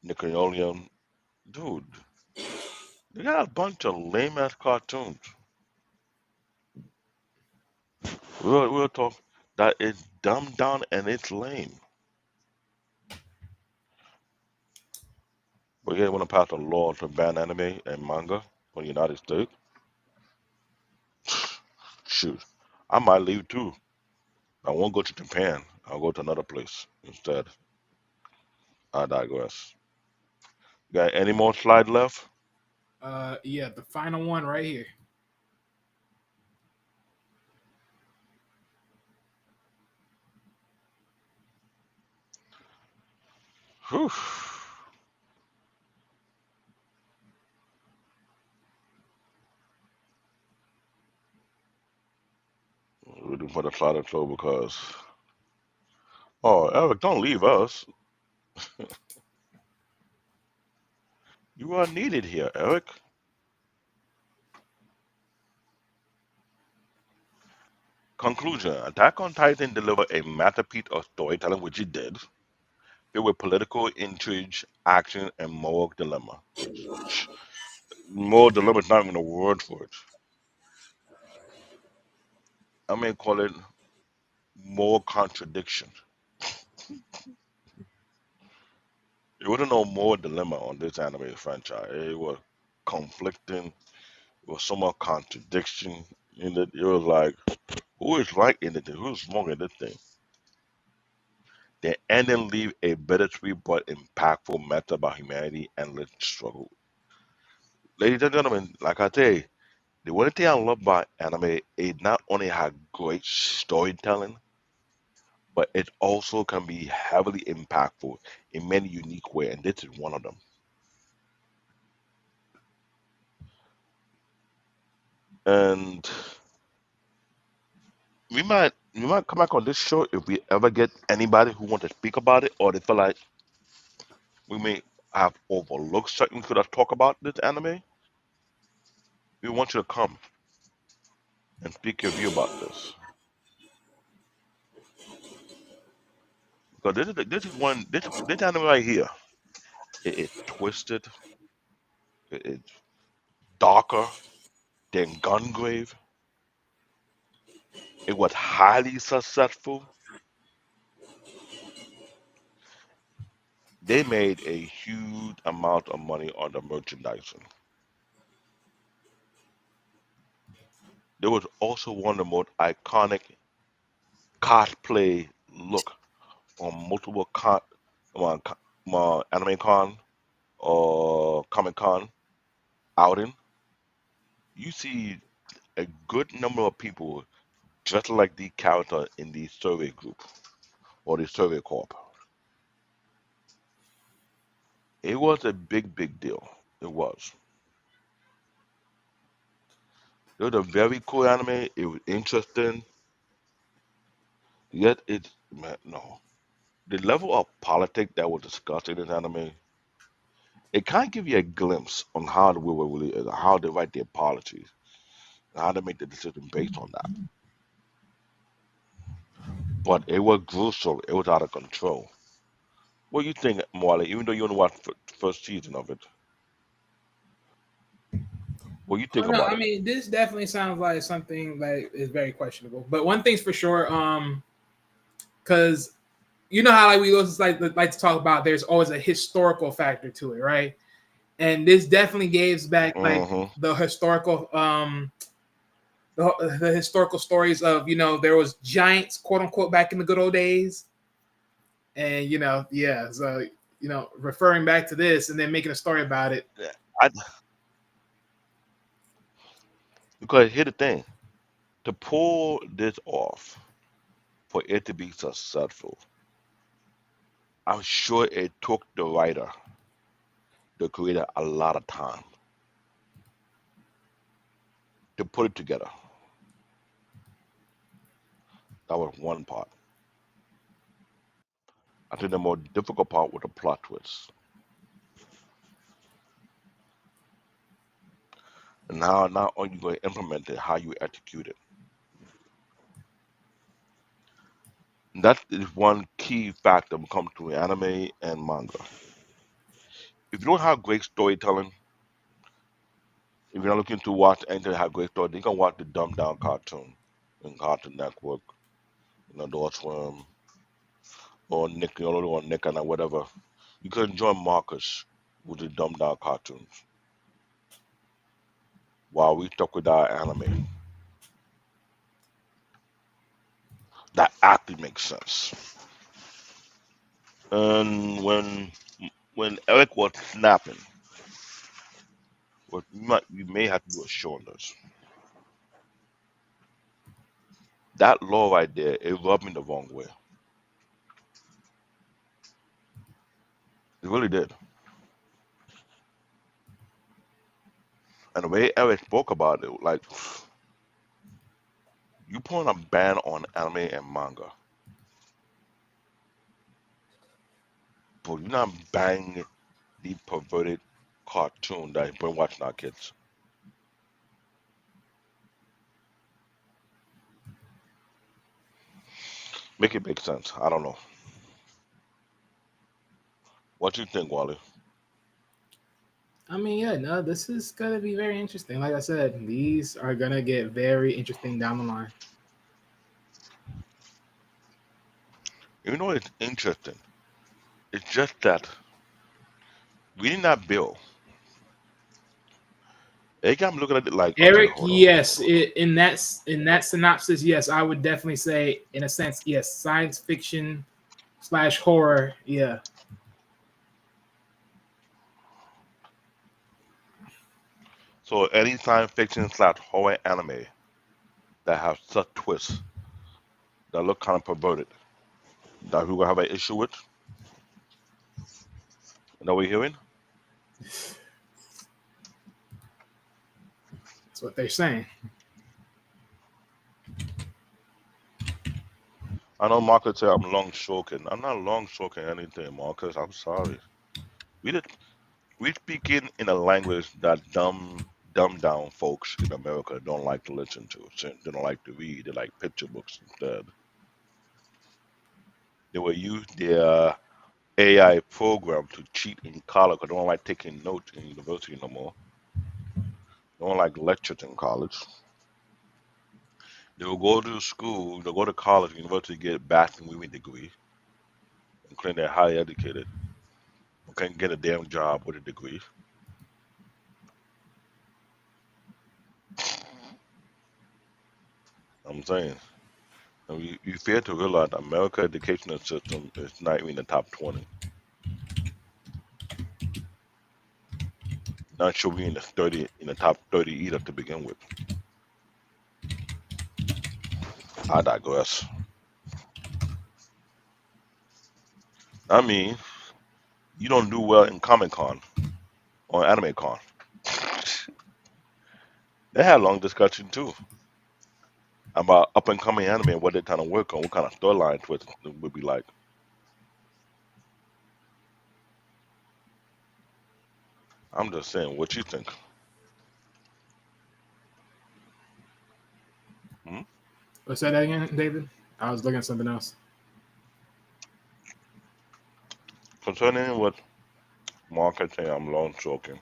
Nickelodeon. Dude, they got a bunch of lame ass cartoons. We'll talk that is dumbed down and it's lame. But yeah, want to pass a law to ban anime and manga from the United States. Shoot, I might leave too. I won't go to Japan. I'll go to another place instead. I digress. Got any more slide left? Yeah, the final one right here. Whew. Waiting for the slide to show because. Oh, Eric, don't leave us. You are needed here, Eric. Conclusion: Attack on Titan delivered a masterpiece of storytelling, which it did, filled with political intrigue, action, and moral dilemma. Moral dilemma is not even a word for it. I may call it moral contradiction. There wasn't no moral dilemma on this anime franchise. It was conflicting. It was so much contradiction in it. It was like, who is right in it? Who's wrong in this thing? The ending leave a bittersweet but impactful message about humanity and its struggle. Ladies and gentlemen, like I say, the one thing I love about anime is not only have great storytelling, but it also can be heavily impactful in many unique ways, and this is one of them. And we might come back on this show if we ever get anybody who want to speak about it, or they feel like we may have overlooked certain could have talk about this anime. We want you to come and speak your view about this because this anime right here. It is twisted. It is darker than Gungrave. It was highly successful. They made a huge amount of money on the merchandising. There was also one of the most iconic cosplay look on multiple anime con or Comic Con outing. You see a good number of people dressed like the character in the survey group or the survey corp. It was a big deal. It was. It was a very cool anime. It was interesting. Yet it's man, no. The level of politics that was discussed in this anime, it kind of give you a glimpse on how the world really is, how they write their policies, and how they make the decision based on that. But it was gruesome. It was out of control. What do you think, Marley? Even though you only watched first season of it, What you Oh think no, about I it? mean this definitely sounds like something that is very questionable. But one thing's for sure, because you know how like we always like to talk about there's always a historical factor to it, right? And this definitely gives back like Mm-hmm. the historical the historical stories of there was giants quote unquote back in the good old days, and yeah, so referring back to this and then making a story about it. Yeah, because here's the thing: to pull this off, for it to be successful, I'm sure it took the writer, the creator, a lot of time to put it together. That was one part. I think the more difficult part was the plot twist. And now, not only you going to implement it, how you execute it. And that is one key factor when it comes to anime and manga. If you don't have great storytelling, if you're not looking to watch anything that have great story, then you can watch the dumbed down cartoon in Cartoon Network, Adult Swim, or Nickelodeon or Nick and whatever. You can enjoy Marcus with the dumbed down cartoons while we stuck with our anime. That actually makes sense. And when Eric was snapping, what you may have to do a show on this. That law right there, it rubbed me the wrong way. It really did. And the way Eric spoke about it, like you putting a ban on anime and manga, but you're not banning the perverted cartoon that been watching our kids. Make it make sense. I don't know. What you think, Wally? I mean, yeah, no, this is gonna be very interesting. Like I said, these are gonna get very interesting down the line. You know it's interesting. It's just that reading that bill, I'm looking at it like, okay, Eric, hold on, hold on, yes, hold on. in that synopsis, yes, I would definitely say, in a sense, yes, science fiction slash horror, yeah. So any science fiction slash horror anime that have such twists that look kind of perverted, that we will have an issue with. You know what we're hearing? That's what they're saying. I know Marcus said I'm long stroking. I'm not long stroking anything, Marcus. I'm sorry. We did we speaking in a language that dumb down folks in America don't like to listen to. So they don't like to read. They like picture books instead. They will use their AI program to cheat in college. 'Cause they don't like taking notes in university no more. They don't like lectures in college. They will go to school, they'll go to college, university, get a bachelor's degree and claim they're highly educated. But can't get a damn job with a degree. I'm saying. And you fail to realize the American educational system is not even in the top 20. Not sure we in the top 30 either to begin with. I digress. I mean, you don't do well in Comic Con or Anime Con. They had a long discussion too about up and coming anime and what they're trying to work on, what kind of storyline twist it would be like. I'm just saying, what you think? Hmm? Let's say that again, David. I was looking at something else. Concerning what Mark had said, I'm long stroking.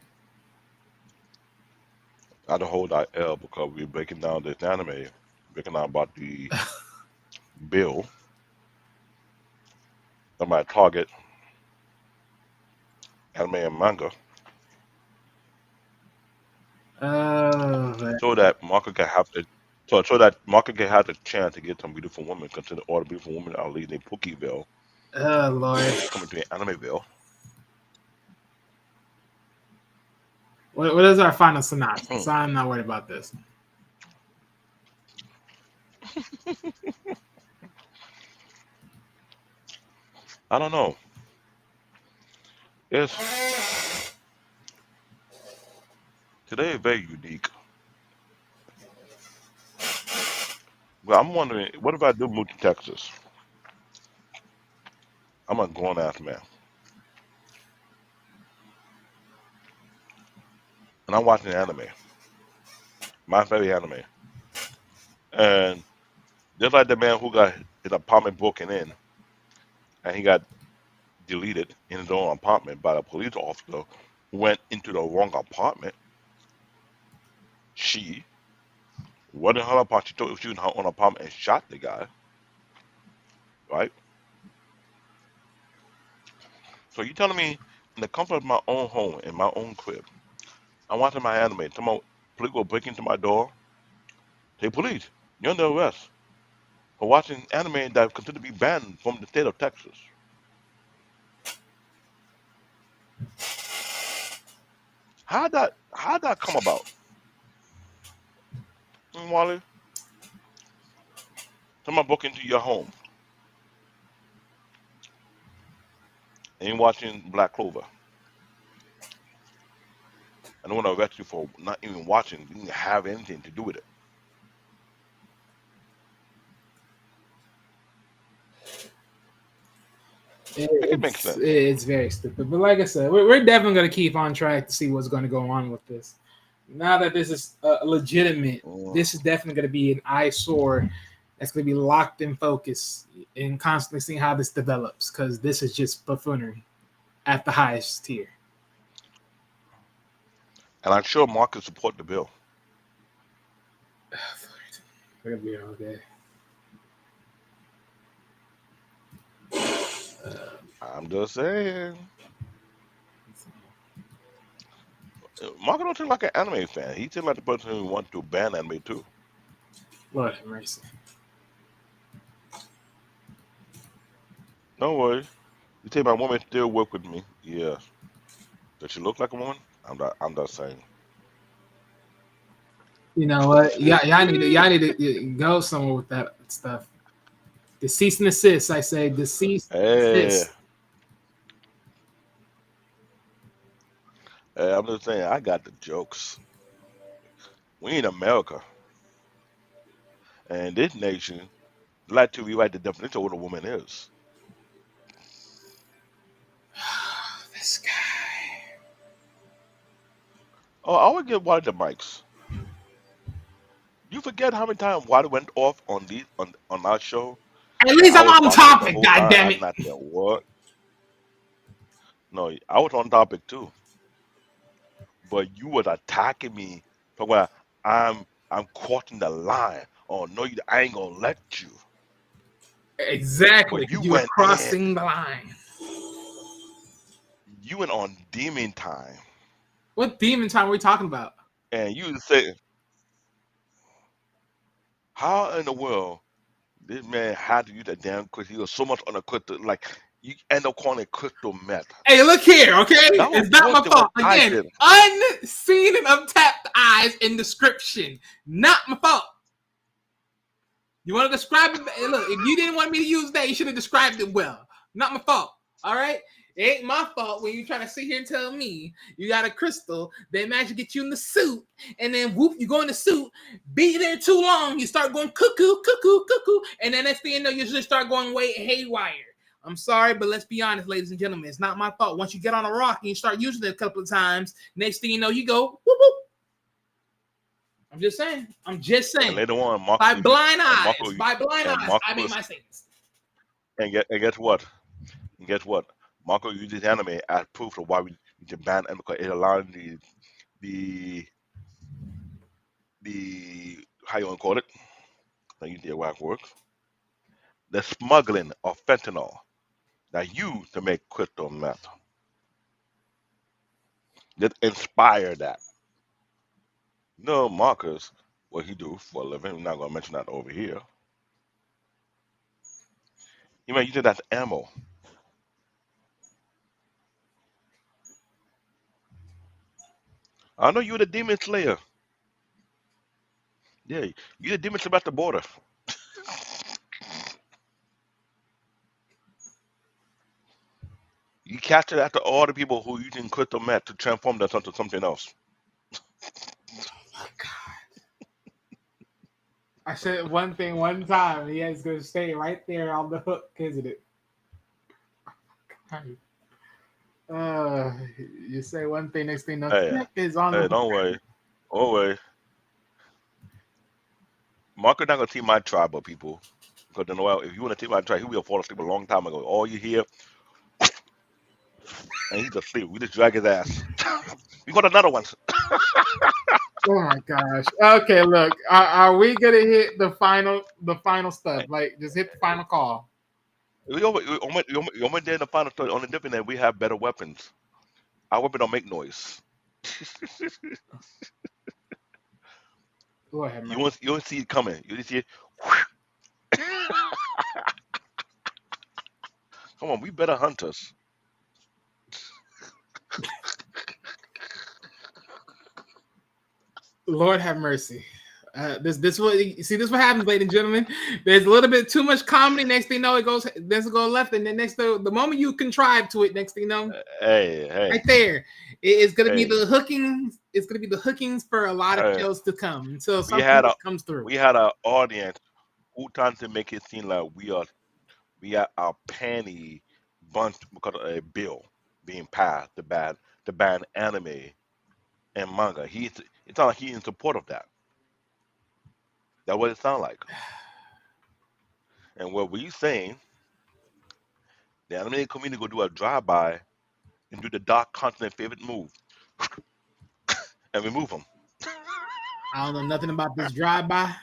I had to hold that L because we're breaking down this anime, breaking down about the bill that might target anime and manga, Oh, so that Marco can have the so that Marco can have the chance to get some beautiful women. Consider all the beautiful women are leaving Pookieville, oh Lord. coming to Animeville. What is our final synopsis? I'm not worried about this. I don't know. It's today is very unique. Well, I'm wondering, what if I do move to Texas? I'm a grown ass man, and I'm watching anime, my favorite anime, and just like the man who got his apartment broken in, and he got deleted in his own apartment by a police officer who went into the wrong apartment. She went in her apartment. She thought she was in her own apartment and shot the guy. Right. So you telling me in the comfort of my own home, in my own crib, I'm watching my anime. Tomorrow, police will break into my door. Hey, police, you're under arrest for watching anime that is considered to be banned from the state of Texas. How that come about? Wally, someone broke into your home and you're watching Black Clover. And they want to arrest you for not even watching, didn't have anything to do with it. Make it make sense. It's very stupid. But like I said, we're definitely going to keep on track to see what's going to go on with this. Now that this is legitimate, Mm. this is definitely going to be an eyesore that's going to be locked in focus and constantly seeing how this develops because this is just buffoonery at the highest tier. And I'm sure Mark can support the bill. We're going to be here all day. I'm just saying. Mark don't seem like an anime fan. He seems like the person who wants to ban anime too. Lord have mercy. No worries. You say my woman still work with me. Yeah. Does she look like a woman? I'm not saying. You know what? Y'all need to go somewhere with that stuff. The cease and desist, I say. The cease and Hey, desist. hey, I'm just saying I got the jokes. We in America. And this nation like to rewrite the definition of what a woman is. This guy. Oh, I always get Water the mics. You forget how many times Water went off on these on our show, At and least I I'm was on watching the topic, whole God time. damn I'm it. not saying what. No, I was on topic too, but you was attacking me. Talking about I'm crossing the line. Oh no, I ain't gonna let you. Exactly, But you because you were went in. crossing the line. You went on demon time, What demon time are we talking about? and you say, how in the world this man had to use that damn crystal? He was so much on the crystal, like you end up calling it crystal meth. Hey, look here, okay? That was It's not worse my than what fault. I Again, did. unseen and untapped eyes in description. Not my fault. You want to describe it? Hey, look, if you didn't want me to use that, you should have described it well. Not my fault. All right? It ain't my fault when you trying to sit here and tell me you got a crystal that managed to get you in the suit, and then whoop, you go in the suit, be there too long, you start going cuckoo, cuckoo, cuckoo, and then next thing you know, you just start going way haywire. I'm sorry, but let's be honest, ladies and gentlemen, it's not my fault. Once you get on a rock and you start using it a couple of times, next thing you know, you go whoop whoop. I'm just saying. I'm just And saying. later on, Marco By used it, blind and eyes, by blind eyes, I made my statements. and guess what? And guess what? Marco used this anime as proof of why we need to ban anime because it allowed the the how you want to call it? I use the whack works. The smuggling of fentanyl that used to make crystal meth that inspired that. No, Marcus, what he do for a living, we're not gonna mention that over here. You might use it as ammo. I know you're the demon slayer. Yeah, you're the demon slayer at the border. You captured after all the people who using crystal meth to transform that into something else. I said one thing one time. He is going to stay right there on the hook, isn't it? Uh, you say one thing, next thing, Hey, nothing is on the hey, hook. don't worry. Don't worry. Marcus not gonna team my tribe of people. Because you know what, if you want to team my tribe, he will fall asleep a long time ago. All you hear, and he's asleep. We just drag his ass. We got another one. Oh my gosh. Okay, look, are we gonna hit the final stuff? Like, just hit the final call. We almost there in the final story. On the different end, we have better weapons. Our weapon don't make noise. Go ahead, You man. won't see it coming. You just see it. Come on, we better hunters. Lord have mercy. This what you see. This what happens, ladies and gentlemen. There's a little bit too much comedy. Next thing you know, it goes. This will go left, and then the moment you contrive to it, next thing you know, Hey, right hey, there, it's gonna be hey, the hookings. It's gonna be the hookings for a lot of hey. shows to come until We something had else a comes through. we had an audience who trying to make it seem like we are our penny bunch because of a bill being passed to ban anime and manga. It's not like he's in support of that. That's what it sounds like. And what we saying, the anime community go do a drive by and do the dark continent favorite move and remove them. I don't know nothing about this drive by.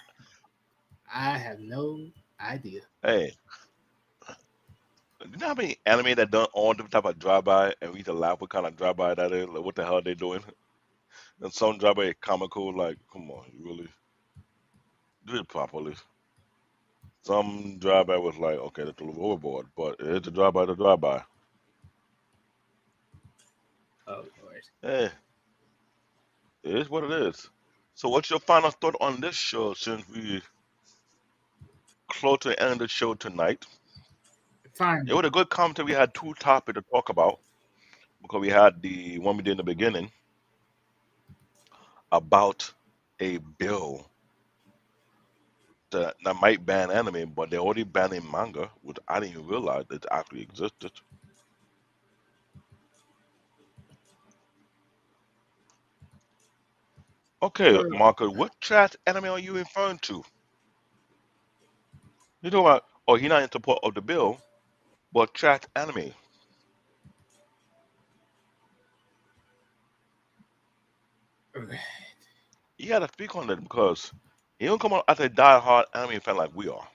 I have no idea. Hey, you know how many anime that done all different type of drive by and we used to laugh what kind of drive by that is? Like, what the hell they doing? And some drive by is comical, like, come on, you really do it properly. Some drive by was like, okay, that's a little overboard, but it's a drive by the drive by. Oh Lord. Hey, it is what it is. So what's your final thought on this show since we close to the end of the show tonight? It Fine. was a good commentary. We had two topics to talk about because we had the one we did in the beginning about a bill that might ban anime, but they're already banning manga, which I didn't even realize it actually existed. Okay, So Marco, what trash anime are you referring to? You talking about? Oh, he's not in support of the bill, but trash anime. You got to speak on that because he don't come out as a die-hard anime fan like we are.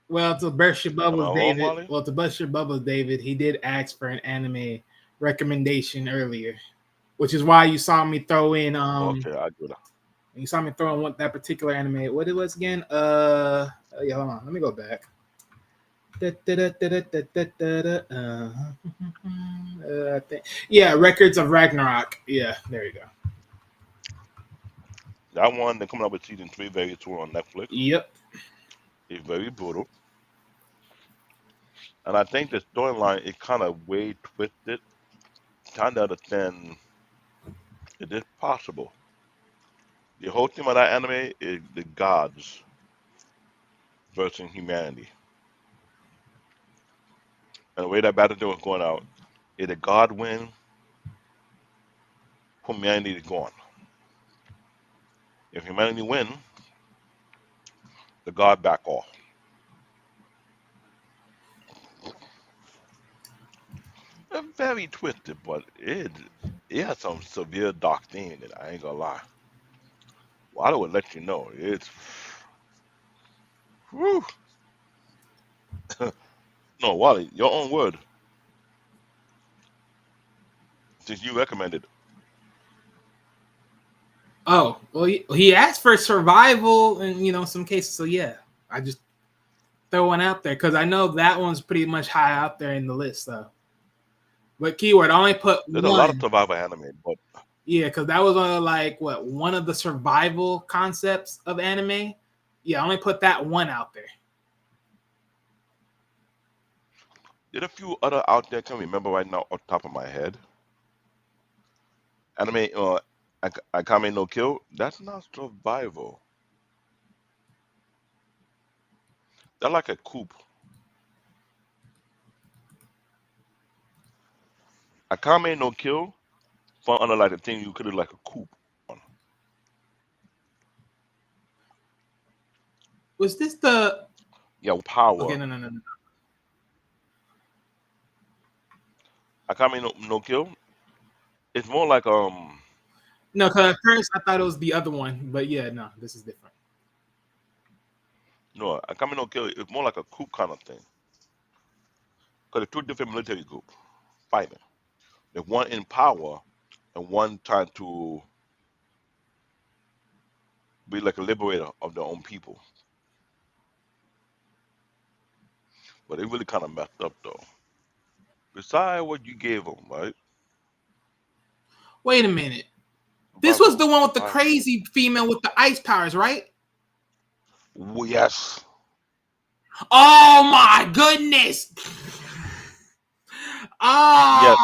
well, to burst your Am I bubbles, wrong, David. Wally? Well, to bust your bubbles, David, he did ask for an anime recommendation earlier, which is why you saw me throw in Okay, I get it. you saw me throw in that particular anime. What it was again? Yeah, hold on. Let me go back. Yeah, Records of Ragnarok. Yeah, there you go. That one, they're coming up with season three very soon on Netflix. Yep. It's very brutal, and I think the storyline is kind of way twisted. Trying to understand is this possible? The whole theme of that anime is the gods versus humanity, and the way that battle was going out, if the god win, humanity is gone. If humanity win, the god back off. Very twisted, but it. it has some severe dark theme in it. I ain't gonna lie. Well, I would let you know. It's whew. No, Wally, your own word. Since you recommended, Oh, well, he asked for survival in some cases. So yeah, I just throw one out there because I know that one's pretty much high out there in the list. So, but keyword, I only put there's a lot of one. survival anime, but Yeah, because that was only like what one of the survival concepts of anime. Yeah, I only put that one out there. there's a few other out there. I can't remember right now off the top of my head. Anime, Akame no Kill. That's not survival. That's like a coop. Akame no Kill fall under like a thing you could do like a coop on. Was this the? Yeah, Okay, power. no. Akame no Kill. It's more like No, because at first I thought it was the other one, but yeah, no, this is different. no Akame no Kill. It's more like a coop kind of thing. Because they're two different military groups fighting. There's one in power and one trying to be like a liberator of their own people. But they really kind of messed up though. Besides what you gave them, right? Wait a minute. This was the Survival, one with the survival. crazy female with the ice powers, right? Yes, Oh my goodness! yes.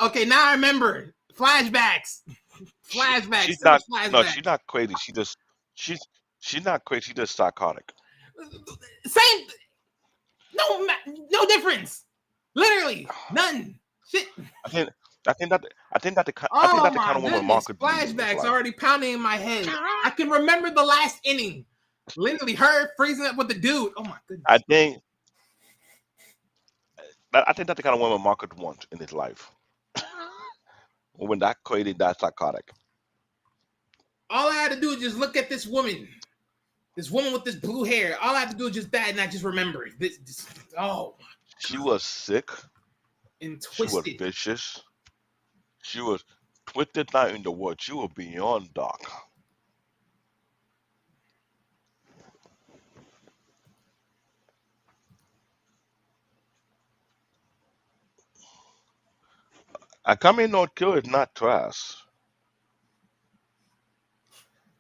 Okay, now I remember. Flashbacks, flashbacks, She's so much not. No, she's flashbacks. not crazy. She's she's not crazy. She's just psychotic. Same, no, no difference. Literally, none. Shit. I think I think that I think Oh that the kind my of woman goodness, Margaret needs in his flashbacks life. already pounding in my head. I can remember the last inning. Literally, her freezing up with the dude. Oh my I goodness. think I think that's the kind of woman Margaret wants in his life. Woman that crazy, that psychotic. All I had to do is just look at this woman. This woman with this blue hair. All I had to do is just that, and I just remember it. Oh, She was sick. and She was twisted. vicious. She was twisted not in the word. She was beyond dark. Akame no Kill is not trash.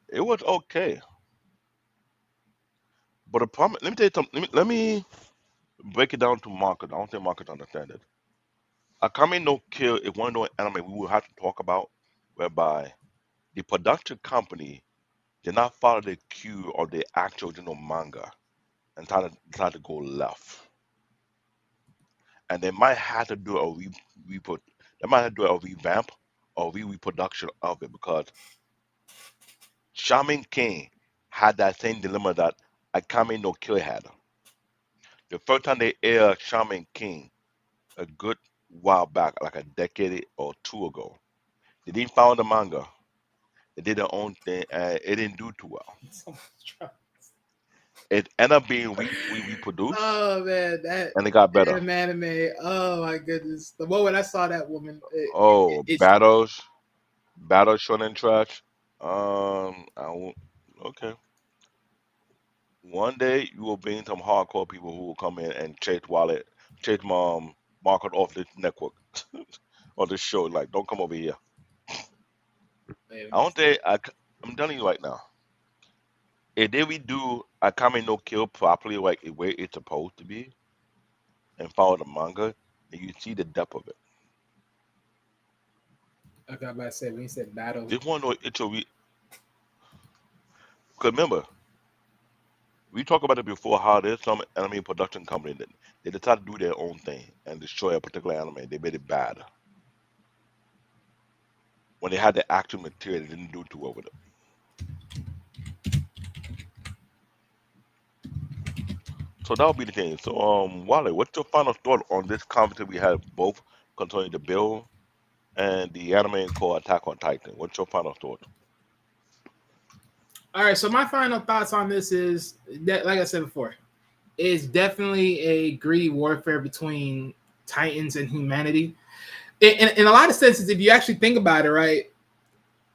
It was okay. But the problem, let me tell you something. Let me break it down to market. I don't think market understand it. Akame no Kill is one of those anime we will have to talk about, whereby the production company did not follow the cue of the actual manga and try to go left. And they might have to do a put they might have to do a revamp or reproduction of it because Shaman King had that same dilemma that Akame no Kill had. The first time they aired Shaman King a good while back, like a decade or two ago, they didn't follow the manga. They did their own thing, and it didn't do too well. So much trouble. It ended up being reproduced, Oh man, that and it got better. damn anime. Oh my goodness. The moment I saw that woman, Oh, it battle shonen trash. I won't, okay. One day you will bring some hardcore people who will come in and chase market off this network or this show. Like, don't come over here. I don't think I'm telling you right now. If they redo Akame no Kill properly, like the way it's supposed to be, and follow the manga, then you see the depth of it. I got about to say when you said battle. This one, though, because remember, we talked about it before how there's some anime production company that they decide to do their own thing and destroy a particular anime. They made it bad. When they had the actual material, they didn't do too well with it. So that would be the thing. So, Wale, what's your final thought on this conversation we had both concerning the bill? and the anime called Attack on Titan. What's your final thought? All right, so my final thoughts on this is that, like I said before, it's definitely a greedy warfare between Titans and humanity. In a lot of senses, if you actually think about it, right,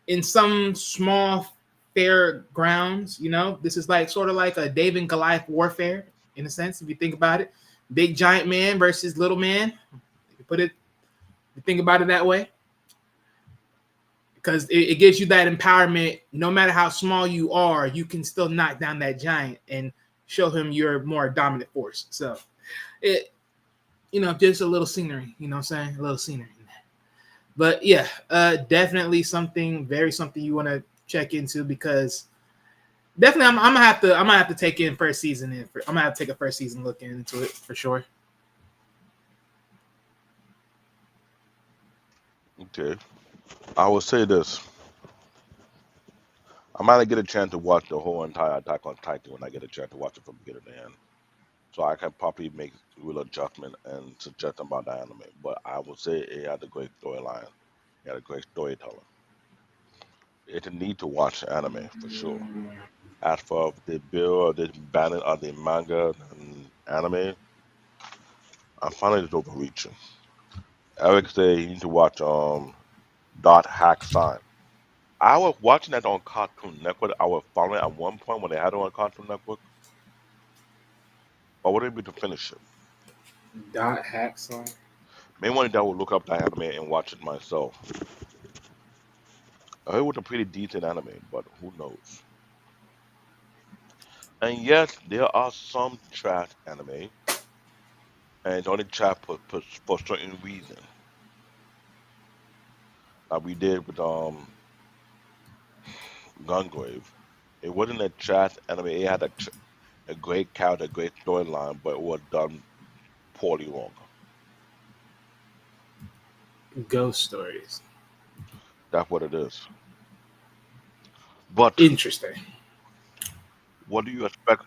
in some small fair grounds, this is like sort of like a David and Goliath warfare in a sense. If you think about it, big giant man versus little man. If you put it, you think about it that way, because it gives you that empowerment. No matter how small you are, you can still knock down that giant and show him you're more dominant force. So it, just a little scenery. You know what I'm saying? A little scenery. But yeah, definitely something you want to check into, because definitely I'm gonna have to take in first season I'm gonna have to take a first season look into it for sure. Okay. I will say this. I might not get a chance to watch the whole entire Attack on Titan when I get a chance to watch it from beginning to end. So I can probably make real adjustment and suggest about the anime. But I would say it had a great storyline. It had a great storytelling. It's a need to watch anime for sure. As for the bill or the banning of the manga and anime, I find it overreaching. Eric said you need to watch Dot Hack Sign. I was watching that on Cartoon Network. I was following it at one point when they had it on Cartoon Network. But wouldn't be to finish it. Dot hack song. Maybe one day I will look up that anime and watch it myself. I heard it was a pretty decent anime, but who knows? And yes, there are some trash anime, and it's only trash for certain reason. Like we did with Gungrave. It wasn't a trash anime. It had a great character, a great storyline, but it was done poorly wrong. Ghost stories. That's what it is. But Interesting. what do you expect?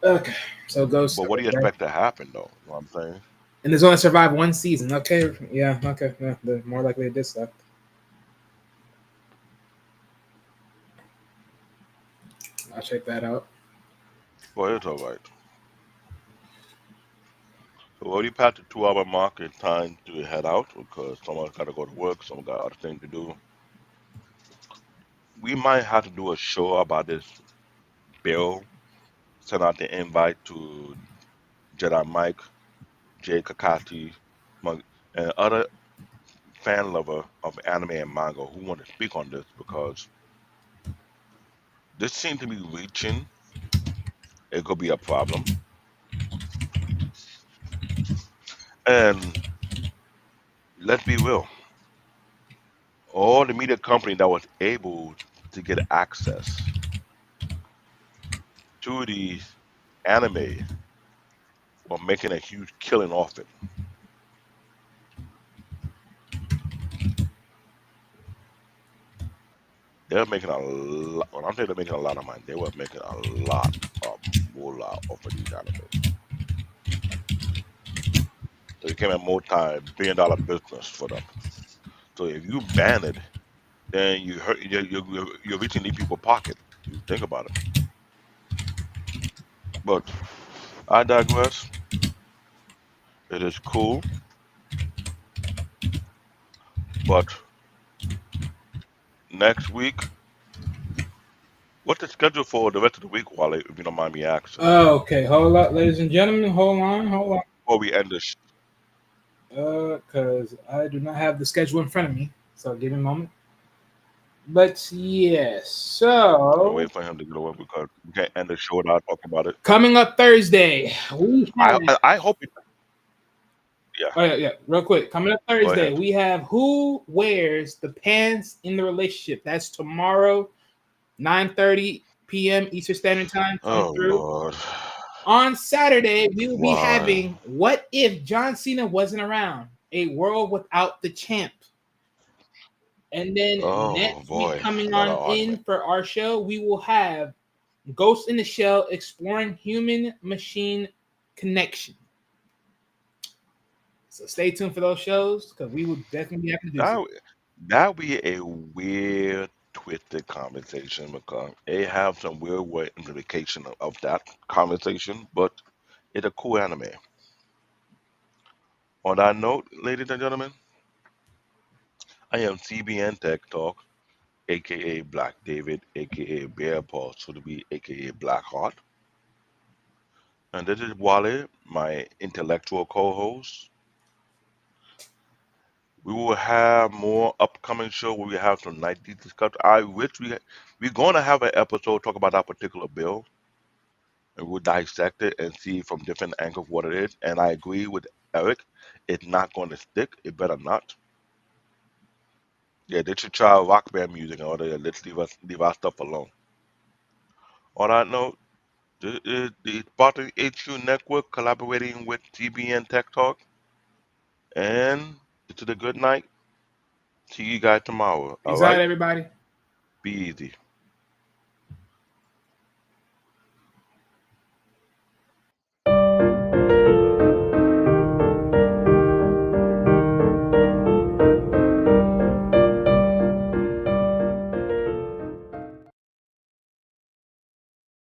Okay, so ghost But what do stories, you right? expect to happen, though? You know what I'm saying? And it's only survived one season. Okay, yeah, okay, yeah, they're more likely it did stuff. I'll check that out. Well, it's all right. So we already past the 2 hour mark. It's time to head out because someone's got to go to work. Someone got other things to do. We might have to do a show about this bill. Send out the invite to Jedi Mike, Jay Kakati, and other fan lover of anime and manga who want to speak on this because this seems to be reaching. It could be a problem. And let's be real, all the media company that was able to get access to the anime were making a huge killing off it. They're making a lot. When I say they're making a lot of money, they were making a lot of moolah off of these animes. So it became a multi-billion-dollar business for them. So if you ban it, then you hurt. You're reaching these people's pocket. You think about it. But I digress. It is cool, but next week, what's the schedule for the rest of the week, Wally? If you don't mind me asking, Okay, hold up, ladies and gentlemen. Hold before we end this, on. Because I do not have the schedule in front of me. So give me a moment. But yes, we're so waiting for him to get away because we can't end the show without talking about it. coming up Thursday, we I have. I hope it. Yeah, Oh yeah. Real quick, coming up go Thursday, ahead. we have who wears the pants in the relationship. That's tomorrow, 9:30 p.m. Eastern Standard Time, coming Oh through. Lord, On Saturday, we will be why? having "What If John Cena Wasn't Around?" A World Without the Champ. And then Oh next week, boy, coming another on in argument. for our show, we will have Ghost in the Shell exploring human machine connection. So stay tuned for those shows because we will definitely have to do That so. That be a weird, twisted conversation because they have some weird way implication of that conversation, but it's a cool anime. On that note, ladies and gentlemen, I am CBN Tech Talk, aka Black David, aka Bear Paw, so to be aka Black Heart. And this is Wale, my intellectual co-host. We will have more upcoming show where we have some nightly discussion. I wish we're going to have an episode talk about that particular bill, and we'll dissect it and see from different angles what it is. And I agree with Eric, it's not going to stick. It better not. Yeah, they should try rock band music or there. Let's leave our stuff alone. On that note, this is the Spartan HQ Network collaborating with TBN Tech Talk, and this is a good night. See you guys tomorrow. All Peace out, right, everybody. be easy.